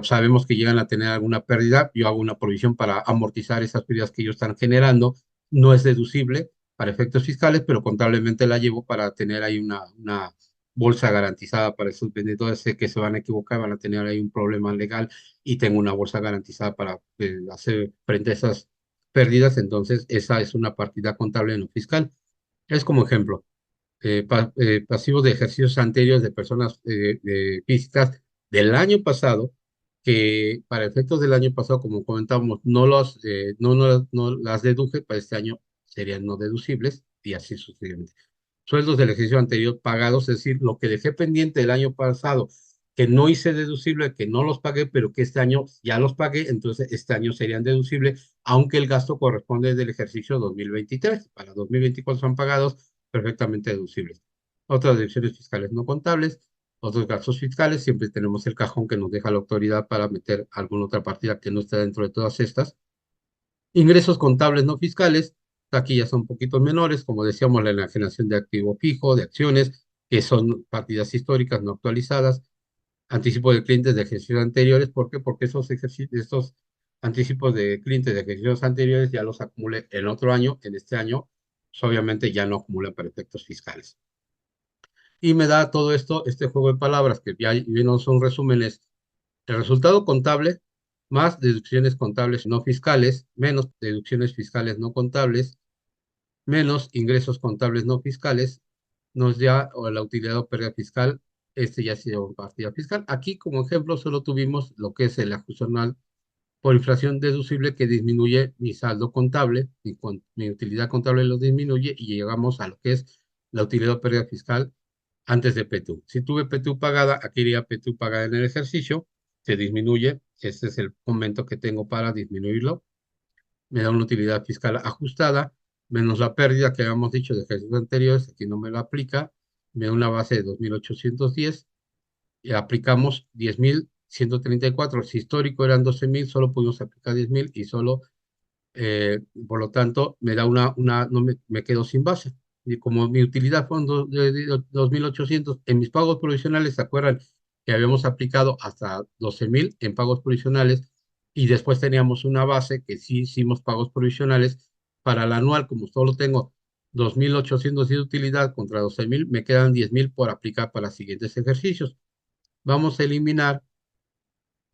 sabemos que llegan a tener alguna pérdida, yo hago una provisión para amortizar esas pérdidas que ellos están generando, no es deducible para efectos fiscales, pero contablemente la llevo para tener ahí una bolsa garantizada para esos vendedores, sé que se van a equivocar, van a tener ahí un problema legal y tengo una bolsa garantizada para hacer frente a esas pérdidas, entonces esa es una partida contable no fiscal. Es como ejemplo pasivos de ejercicios anteriores de personas físicas del año pasado, que para efectos del año pasado, como comentábamos, no las deduje, para este año serían no deducibles y así sucesivamente. Sueldos del ejercicio anterior pagados, es decir, lo que dejé pendiente del año pasado, que no hice deducible, que no los pagué, pero que este año ya los pagué, entonces este año serían deducibles, aunque el gasto corresponde del ejercicio 2023. Para 2024 son pagados perfectamente deducibles. Otras deducciones fiscales no contables, otros gastos fiscales, siempre tenemos el cajón que nos deja la autoridad para meter alguna otra partida que no está dentro de todas estas. Ingresos contables no fiscales, aquí ya son un poquito menores, como decíamos, la enajenación de activo fijo, de acciones, que son partidas históricas no actualizadas, anticipo de clientes de ejercicios anteriores, ¿por qué? Porque estos anticipos de clientes de ejercicios anteriores ya los acumulé en otro año, en este año, pues obviamente ya no acumulan para efectos fiscales. Y me da todo esto, este juego de palabras, que ya no son resúmenes, el resultado contable más deducciones contables no fiscales, menos deducciones fiscales no contables, menos ingresos contables no fiscales, nos da o la utilidad o pérdida fiscal, este ya ha sido partida fiscal. Aquí, como ejemplo, solo tuvimos lo que es el ajuste anual por inflación deducible que disminuye mi saldo contable, mi utilidad contable lo disminuye y llegamos a lo que es la utilidad o pérdida fiscal antes de PTU. Si tuve PTU pagada, aquí iría PTU pagada en el ejercicio, se disminuye, este es el momento que tengo para disminuirlo, me da una utilidad fiscal ajustada, menos la pérdida que habíamos dicho de ejercicios anteriores, aquí no me lo aplica, me da una base de 2.810 y aplicamos 10.134. Si histórico eran 12.000, solo pudimos aplicar 10.000 y solo, por lo tanto, me da no me quedo sin base. Y como mi utilidad fueron 2.800, en mis pagos provisionales, ¿se acuerdan que habíamos aplicado hasta 12.000 en pagos provisionales? Y después teníamos una base que sí hicimos pagos provisionales para el anual, como solo tengo 2.800 de utilidad contra 12.000, me quedan 10.000 por aplicar para siguientes ejercicios. Vamos a eliminar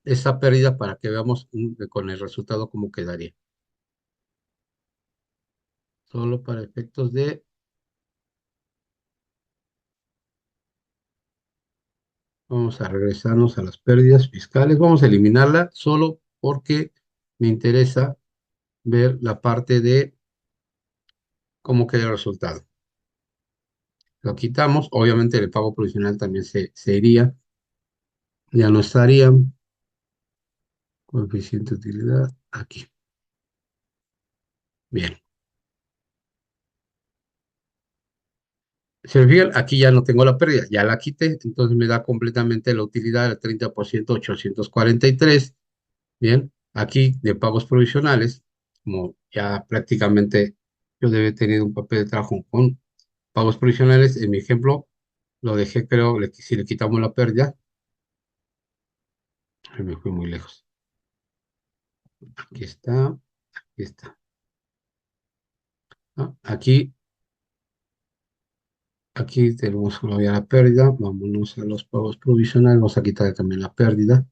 esa pérdida para que veamos con el resultado cómo quedaría. Solo para efectos de, vamos a regresarnos a las pérdidas fiscales, vamos a eliminarla solo porque me interesa ver la parte de cómo queda el resultado. Lo quitamos, obviamente el pago provisional también se iría, ya no estaría, coeficiente de utilidad, aquí. Bien. Se fijan, aquí ya no tengo la pérdida, ya la quité, entonces me da completamente la utilidad del 30%, 843. Bien, aquí de pagos provisionales, como ya prácticamente yo debe tener un papel de trabajo con pagos provisionales, en mi ejemplo, lo dejé, creo, si le quitamos la pérdida, ay, me fui muy lejos. Aquí está, aquí está. ¿No? Aquí tenemos todavía la pérdida. Vámonos a los pagos provisionales. Vamos a quitar también la pérdida.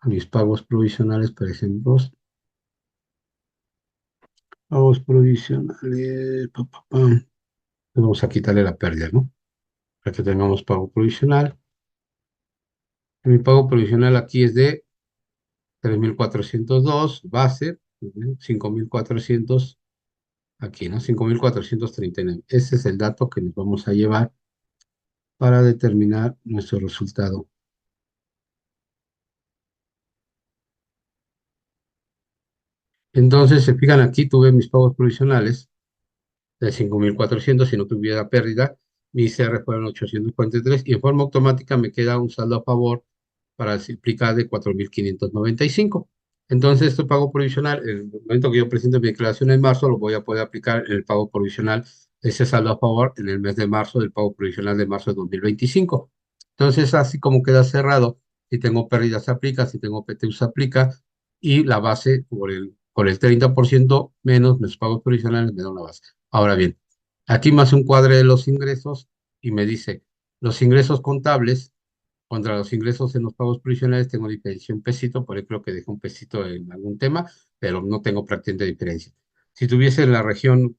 A mis pagos provisionales, por ejemplo, pagos provisionales. Vamos a quitarle la pérdida, ¿no? Para que tengamos pago provisional. Mi pago provisional aquí es de 3.402 base, 5.400 aquí, ¿no? 5.439. Ese es el dato que nos vamos a llevar para determinar nuestro resultado. Entonces, se fijan aquí, tuve mis pagos provisionales de 5.400 si no tuviera pérdida. Mi ICR fueron 843 y en forma automática me queda un saldo a favor para aplicar de 4.595. Entonces, este pago provisional, en el momento que yo presente mi declaración en marzo, lo voy a poder aplicar en el pago provisional de ese saldo a favor en el mes de marzo, del pago provisional de marzo de 2025. Entonces, así como queda cerrado, si tengo pérdidas se aplica, si tengo PTU se aplica, y la base por el 30% menos mis pagos provisionales me da una base. Ahora bien, aquí me hace un cuadre de los ingresos y me dice, los ingresos contables contra los ingresos en los pagos provisionales tengo diferencia un pesito, por ahí creo que dejé un pesito en algún tema, pero no tengo prácticamente diferencia. Si tuviese en la región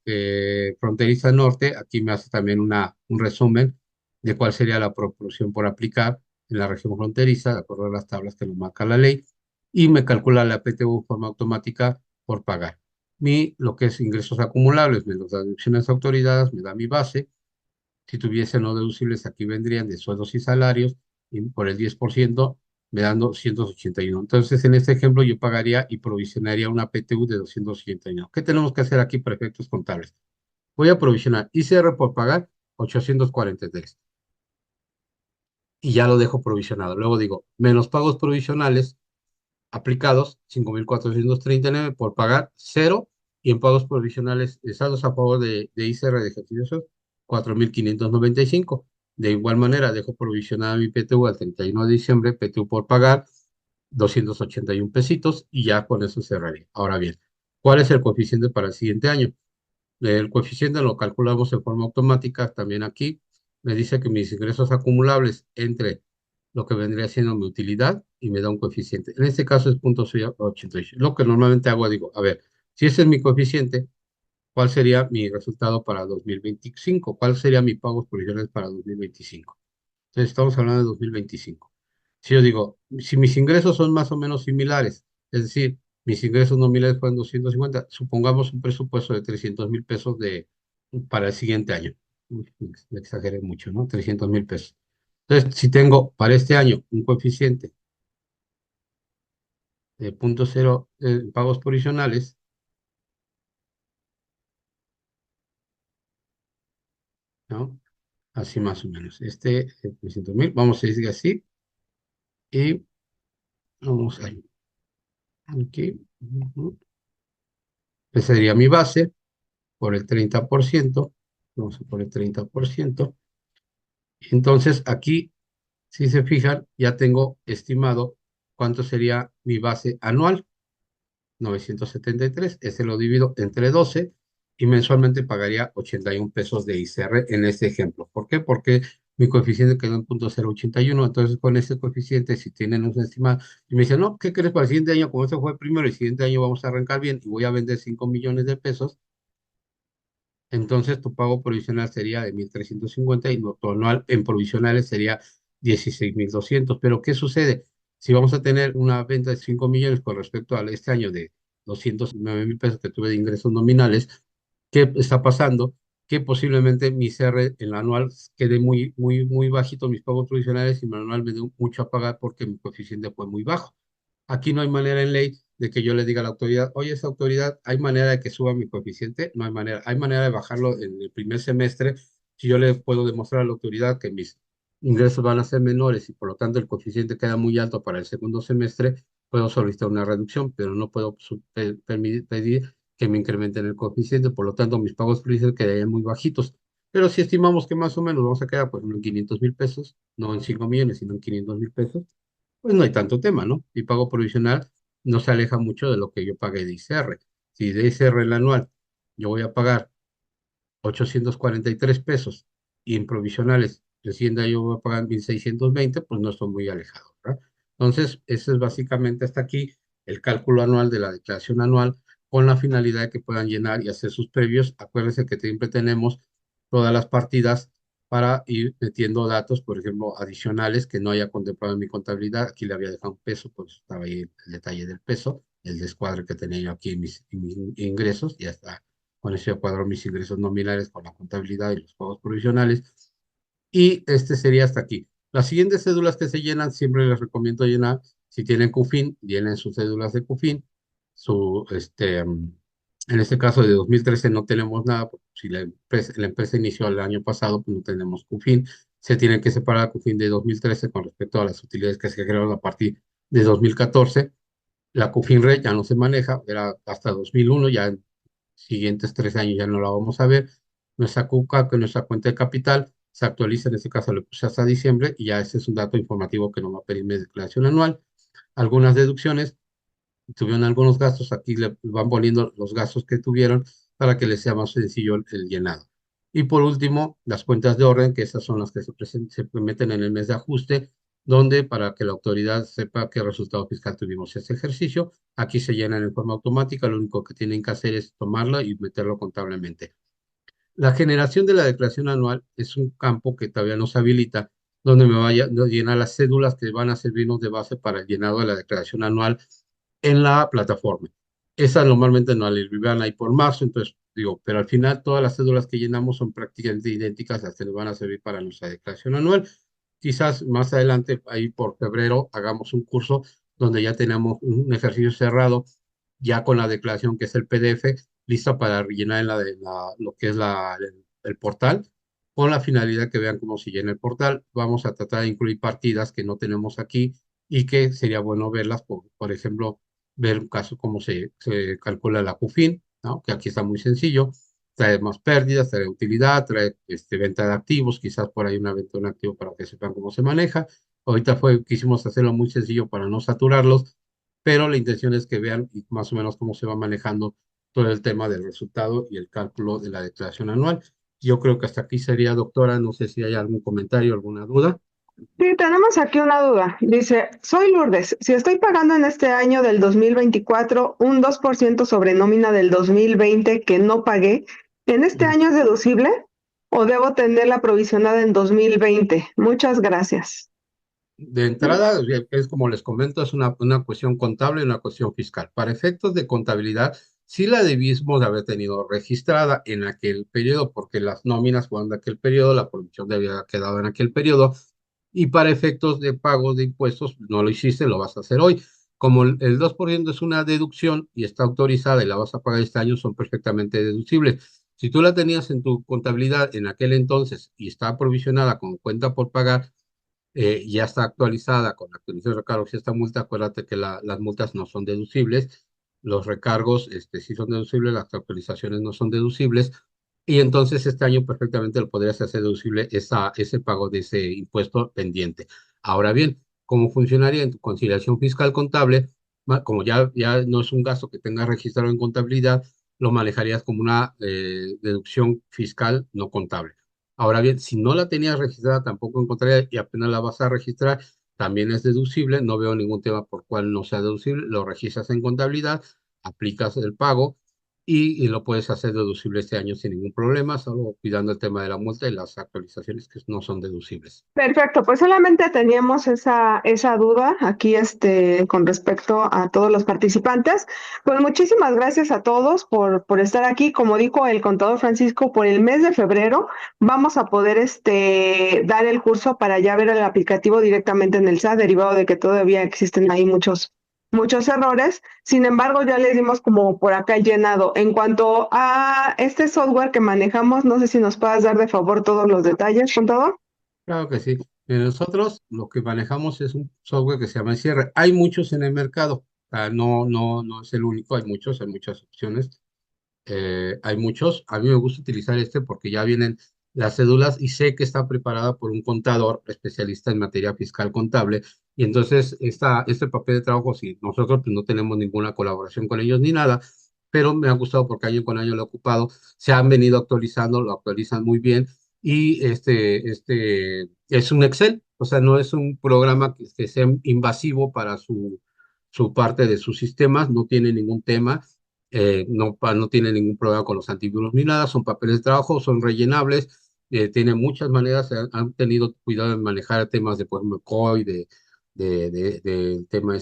fronteriza norte, aquí me hace también un resumen de cuál sería la proporción por aplicar en la región fronteriza, de acuerdo a las tablas que nos marca la ley, y me calcula la PTU de forma automática por pagar. Lo que es ingresos acumulables, menos las deducciones autorizadas, me da mi base. Si tuviese no deducibles, aquí vendrían de sueldos y salarios, y por el 10%, me dan 281. Entonces, en este ejemplo, yo pagaría y provisionaría una PTU de 281. ¿Qué tenemos que hacer aquí para efectos contables? Voy a provisionar ICR por pagar 843 y ya lo dejo provisionado. Luego digo, menos pagos provisionales aplicados, 5.439 por pagar cero, y en pagos provisionales saldos a favor de ICR de ejercicios 4.595. De igual manera, dejo provisionada mi PTU al 31 de diciembre, PTU por pagar 281 pesitos, y ya con eso cerraría. Ahora bien, ¿cuál es el coeficiente para el siguiente año? El coeficiente lo calculamos en forma automática. También aquí me dice que mis ingresos acumulables entre lo que vendría siendo mi utilidad y me da un coeficiente. En este caso es 0.88. Lo que normalmente hago, digo, a ver, si ese es mi coeficiente, ¿cuál sería mi resultado para 2025? ¿Cuál sería mi pagos provisionales para 2025? Entonces estamos hablando de 2025. Si yo digo, si mis ingresos son más o menos similares, es decir, mis ingresos nominales fueron 250, supongamos un presupuesto de 300.000 pesos para el siguiente año. Uy, me exageré mucho, ¿no? 300.000 pesos. Entonces, si tengo para este año un coeficiente de 0.0 pagos provisionales, ¿no? Así más o menos. 300.000, vamos a decir así, y vamos ahí. Aquí. Esa sería mi base por el 30%. Vamos a por el 30%. Entonces, aquí, si se fijan, ya tengo estimado cuánto sería mi base anual, 973. Ese lo divido entre 12 y mensualmente pagaría 81 pesos de ICR en este ejemplo. ¿Por qué? Porque mi coeficiente quedó en 0.081. Entonces, con ese coeficiente, si tienen un estimado, y me dicen, no, ¿qué crees para el siguiente año? Como este fue el primero, el siguiente año vamos a arrancar bien y voy a vender 5 millones de pesos, entonces tu pago provisional sería de 1.350 y tu anual en provisionales sería 16.200. Pero ¿qué sucede? Si vamos a tener una venta de 5 millones con respecto a este año de 209.000 pesos que tuve de ingresos nominales, ¿qué está pasando? Que posiblemente mi CR en la anual quede muy, muy, muy bajito mis pagos provisionales y mi anual me dé mucho a pagar porque mi coeficiente fue muy bajo. Aquí no hay manera en ley de que yo le diga a la autoridad, oye, esa autoridad, ¿hay manera de que suba mi coeficiente? No hay manera. Hay manera de bajarlo en el primer semestre si yo le puedo demostrar a la autoridad que mis ingresos van a ser menores y por lo tanto el coeficiente queda muy alto para el segundo semestre, puedo solicitar una reducción, pero no puedo pedir que me incrementen el coeficiente, por lo tanto mis pagos previsionales quedarían muy bajitos. pero si estimamos que más o menos vamos a quedar, por ejemplo, en 500,000 pesos, no en 5 millones, sino en 500,000 pesos, pues no hay tanto tema, ¿no? Mi pago provisional no se aleja mucho de lo que yo pagué de ICR. Si de ICR el anual yo voy a pagar 843 pesos y en provisionales de Hacienda yo voy a pagar 1,620, pues no estoy muy alejado, ¿verdad? Entonces, eso es básicamente hasta aquí el cálculo anual de la declaración anual con la finalidad de que puedan llenar y hacer sus previos. Acuérdense que siempre tenemos todas las partidas para ir metiendo datos, por ejemplo, adicionales que no haya contemplado en mi contabilidad. Aquí le había dejado un peso, pues estaba ahí el detalle del peso, el descuadre que tenía yo aquí en mis ingresos, ya está. Con eso yo cuadro mis ingresos nominales con la contabilidad y los pagos provisionales. Y este sería hasta aquí. Las siguientes cédulas que se llenan, siempre les recomiendo llenar, si tienen CUFIN, llenen sus cédulas de CUFIN. En este caso de 2013 no tenemos nada, porque si la empresa inició el año pasado, pues no tenemos CUFIN. Se tiene que separar el CUFIN de 2013 con respecto a las utilidades que se crearon a partir de 2014. La CUFIN-RED ya no se maneja, era hasta 2001, ya en siguientes 3 años ya no la vamos a ver. Nuestra CUCA, que es nuestra cuenta de capital, se actualiza, en este caso le puse hasta diciembre, y ya ese es un dato informativo que nos va a pedir mi declaración anual. Algunas deducciones, tuvieron algunos gastos, aquí le van poniendo los gastos que tuvieron para que les sea más sencillo el llenado. Y por último, las cuentas de orden, que esas son las que se meten en el mes de ajuste, donde para que la autoridad sepa qué resultado fiscal tuvimos ese ejercicio, aquí se llenan en forma automática, lo único que tienen que hacer es tomarla y meterlo contablemente. La generación de la declaración anual es un campo que todavía nos habilita, donde me vaya a llenar las cédulas que van a servirnos de base para el llenado de la declaración anual en la plataforma. Esas normalmente no las van ahí por marzo, entonces digo, pero al final todas las cédulas que llenamos son prácticamente idénticas a las que nos van a servir para nuestra declaración anual. Quizás más adelante, ahí por febrero, hagamos un curso donde ya tenemos un ejercicio cerrado, ya con la declaración que es el PDF, lista para rellenar en lo que es el portal, con la finalidad que vean cómo se llena el portal. Vamos a tratar de incluir partidas que no tenemos aquí y que sería bueno verlas, por ejemplo, ver un caso cómo se calcula la CUFIN, ¿no? Que aquí está muy sencillo, trae más pérdidas, trae utilidad, trae venta de activos, quizás por ahí una venta de un activo para que sepan cómo se maneja. Ahorita quisimos hacerlo muy sencillo para no saturarlos, pero la intención es que vean más o menos cómo se va manejando todo el tema del resultado y el cálculo de la declaración anual. Yo creo que hasta aquí sería, doctora, no sé si hay algún comentario, alguna duda. Sí, tenemos aquí una duda. Dice, soy Lourdes. Si estoy pagando en este año del 2024 un 2% sobre nómina del 2020 que no pagué, ¿en este Mm. año es deducible o debo tener la provisionada en 2020? Muchas gracias. De entrada, es como les comento, es una cuestión contable y una cuestión fiscal. Para efectos de contabilidad, sí la debimos de haber tenido registrada en aquel periodo, porque las nóminas fueron de aquel periodo, la producción debía haber quedado en aquel periodo, y para efectos de pago de impuestos, no lo hiciste, lo vas a hacer hoy. Como el 2% es una deducción y está autorizada y la vas a pagar este año, son perfectamente deducibles. Si tú la tenías en tu contabilidad en aquel entonces y está provisionada con cuenta por pagar, ya está actualizada con la actualización de recargos y esta multa, acuérdate que las multas no son deducibles, los recargos sí son deducibles, las actualizaciones no son deducibles, y entonces este año perfectamente lo podrías hacer deducible ese pago de ese impuesto pendiente. Ahora bien, ¿cómo funcionaría en tu conciliación fiscal contable? Como ya no es un gasto que tengas registrado en contabilidad, lo manejarías como una deducción fiscal no contable. Ahora bien, si no la tenías registrada, tampoco encontraría y apenas la vas a registrar, también es deducible. No veo ningún tema por cual no sea deducible. Lo registras en contabilidad, aplicas el pago y lo puedes hacer deducible este año sin ningún problema, solo cuidando el tema de la multa y las actualizaciones que no son deducibles. Perfecto, pues solamente teníamos esa duda aquí con respecto a todos los participantes. Pues muchísimas gracias a todos por estar aquí. Como dijo el contador Francisco, por el mes de febrero vamos a poder dar el curso para ya ver el aplicativo directamente en el SAT, derivado de que todavía existen ahí muchos errores. Sin embargo, ya les dimos como por acá el llenado. En cuanto a este software que manejamos, no sé si nos puedas dar de favor todos los detalles, contador. Claro que sí. Nosotros lo que manejamos es un software que se llama Cierre. Hay muchos en el mercado. No es el único, hay muchas opciones. Hay muchos. A mí me gusta utilizar este porque ya vienen las cédulas y sé que está preparada por un contador especialista en materia fiscal contable. Y entonces este papel de trabajo, si nosotros pues, no tenemos ninguna colaboración con ellos ni nada, pero me ha gustado porque año con año lo he ocupado, se han venido actualizando, lo actualizan muy bien y este es un Excel, o sea, no es un programa que sea invasivo para su parte de sus sistemas, no tiene ningún tema, no tiene ningún problema con los antivirus ni nada, son papeles de trabajo, son rellenables, tiene muchas maneras, han tenido cuidado en manejar temas de, por ejemplo, COI, del tema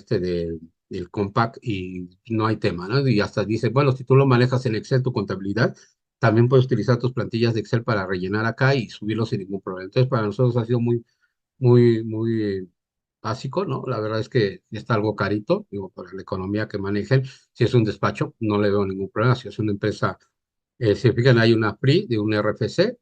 del compact y no hay tema, ¿no? Y hasta dice, bueno, si tú lo manejas en Excel, tu contabilidad, también puedes utilizar tus plantillas de Excel para rellenar acá y subirlo sin ningún problema. Entonces, para nosotros ha sido muy básico, ¿no? La verdad es que está algo carito, digo, para la economía que manejen. Si es un despacho, no le veo ningún problema. Si es una empresa, si fijan, hay una PRI de un RFC,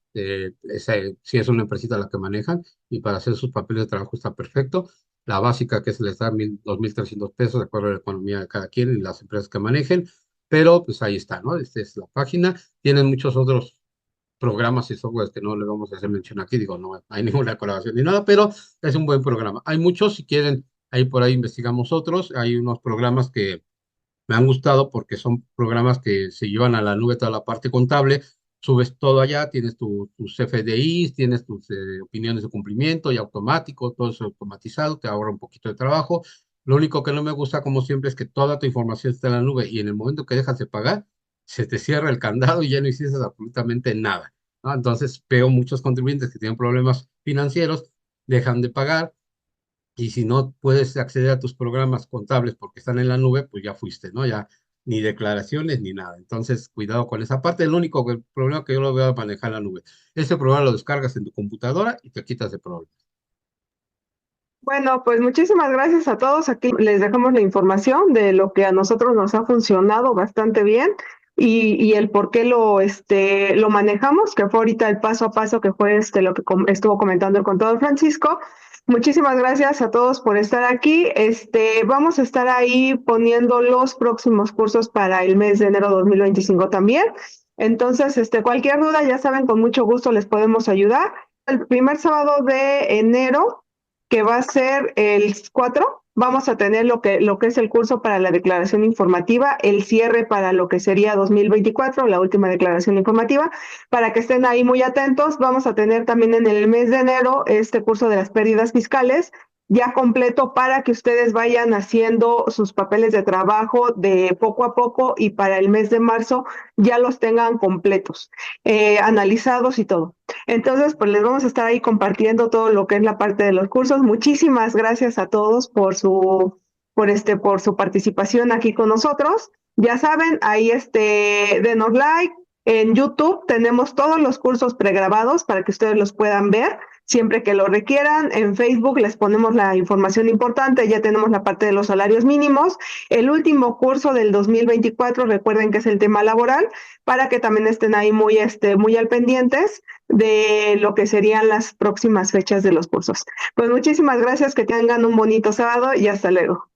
si es una empresita la que manejan, y para hacer sus papeles de trabajo está perfecto. La básica que se les da 2.300 pesos, de acuerdo a la economía de cada quien y las empresas que manejen, pero pues ahí está, ¿no? Esta es la página. Tienen muchos otros programas y softwares que no le vamos a hacer mención aquí, digo, no hay ninguna colaboración ni nada, pero es un buen programa. Hay muchos, si quieren, ahí por ahí investigamos otros. Hay unos programas que me han gustado porque son programas que se llevan a la nube toda la parte contable, subes todo allá, tienes tus FDIs, tienes tus opiniones de cumplimiento y automático, todo eso automatizado, te ahorra un poquito de trabajo. Lo único que no me gusta, como siempre, es que toda tu información está en la nube y en el momento que dejas de pagar, se te cierra el candado y ya no hiciste absolutamente nada, ¿no? Entonces veo muchos contribuyentes que tienen problemas financieros, dejan de pagar y si no puedes acceder a tus programas contables porque están en la nube, pues ya fuiste, ¿no? Ya ni declaraciones ni nada. Entonces, cuidado con esa parte. El problema que yo lo veo a manejar en la nube. Ese programa lo descargas en tu computadora y te quitas de problema. Bueno, pues muchísimas gracias a todos. Aquí les dejamos la información de lo que a nosotros nos ha funcionado bastante bien y el por qué lo manejamos, que fue ahorita el paso a paso que fue lo que estuvo comentando el contador Francisco. Muchísimas gracias a todos por estar aquí. Vamos a estar ahí poniendo los próximos cursos para el mes de enero 2025 también. Entonces, cualquier duda, ya saben, con mucho gusto les podemos ayudar. El primer sábado de enero, que va a ser el 4, vamos a tener lo que es el curso para la declaración informativa, el cierre para lo que sería 2024, la última declaración informativa, para que estén ahí muy atentos. Vamos a tener también en el mes de enero este curso de las pérdidas fiscales ya completo para que ustedes vayan haciendo sus papeles de trabajo de poco a poco y para el mes de marzo ya los tengan completos, analizados y todo. Entonces, pues les vamos a estar ahí compartiendo todo lo que es la parte de los cursos. Muchísimas gracias a todos por su participación aquí con nosotros. Ya saben, ahí denos like. En YouTube tenemos todos los cursos pregrabados para que ustedes los puedan ver siempre que lo requieran. En Facebook les ponemos la información importante, ya tenemos la parte de los salarios mínimos. El último curso del 2024, recuerden que es el tema laboral, para que también estén ahí muy al pendientes de lo que serían las próximas fechas de los cursos. Pues muchísimas gracias, que tengan un bonito sábado y hasta luego.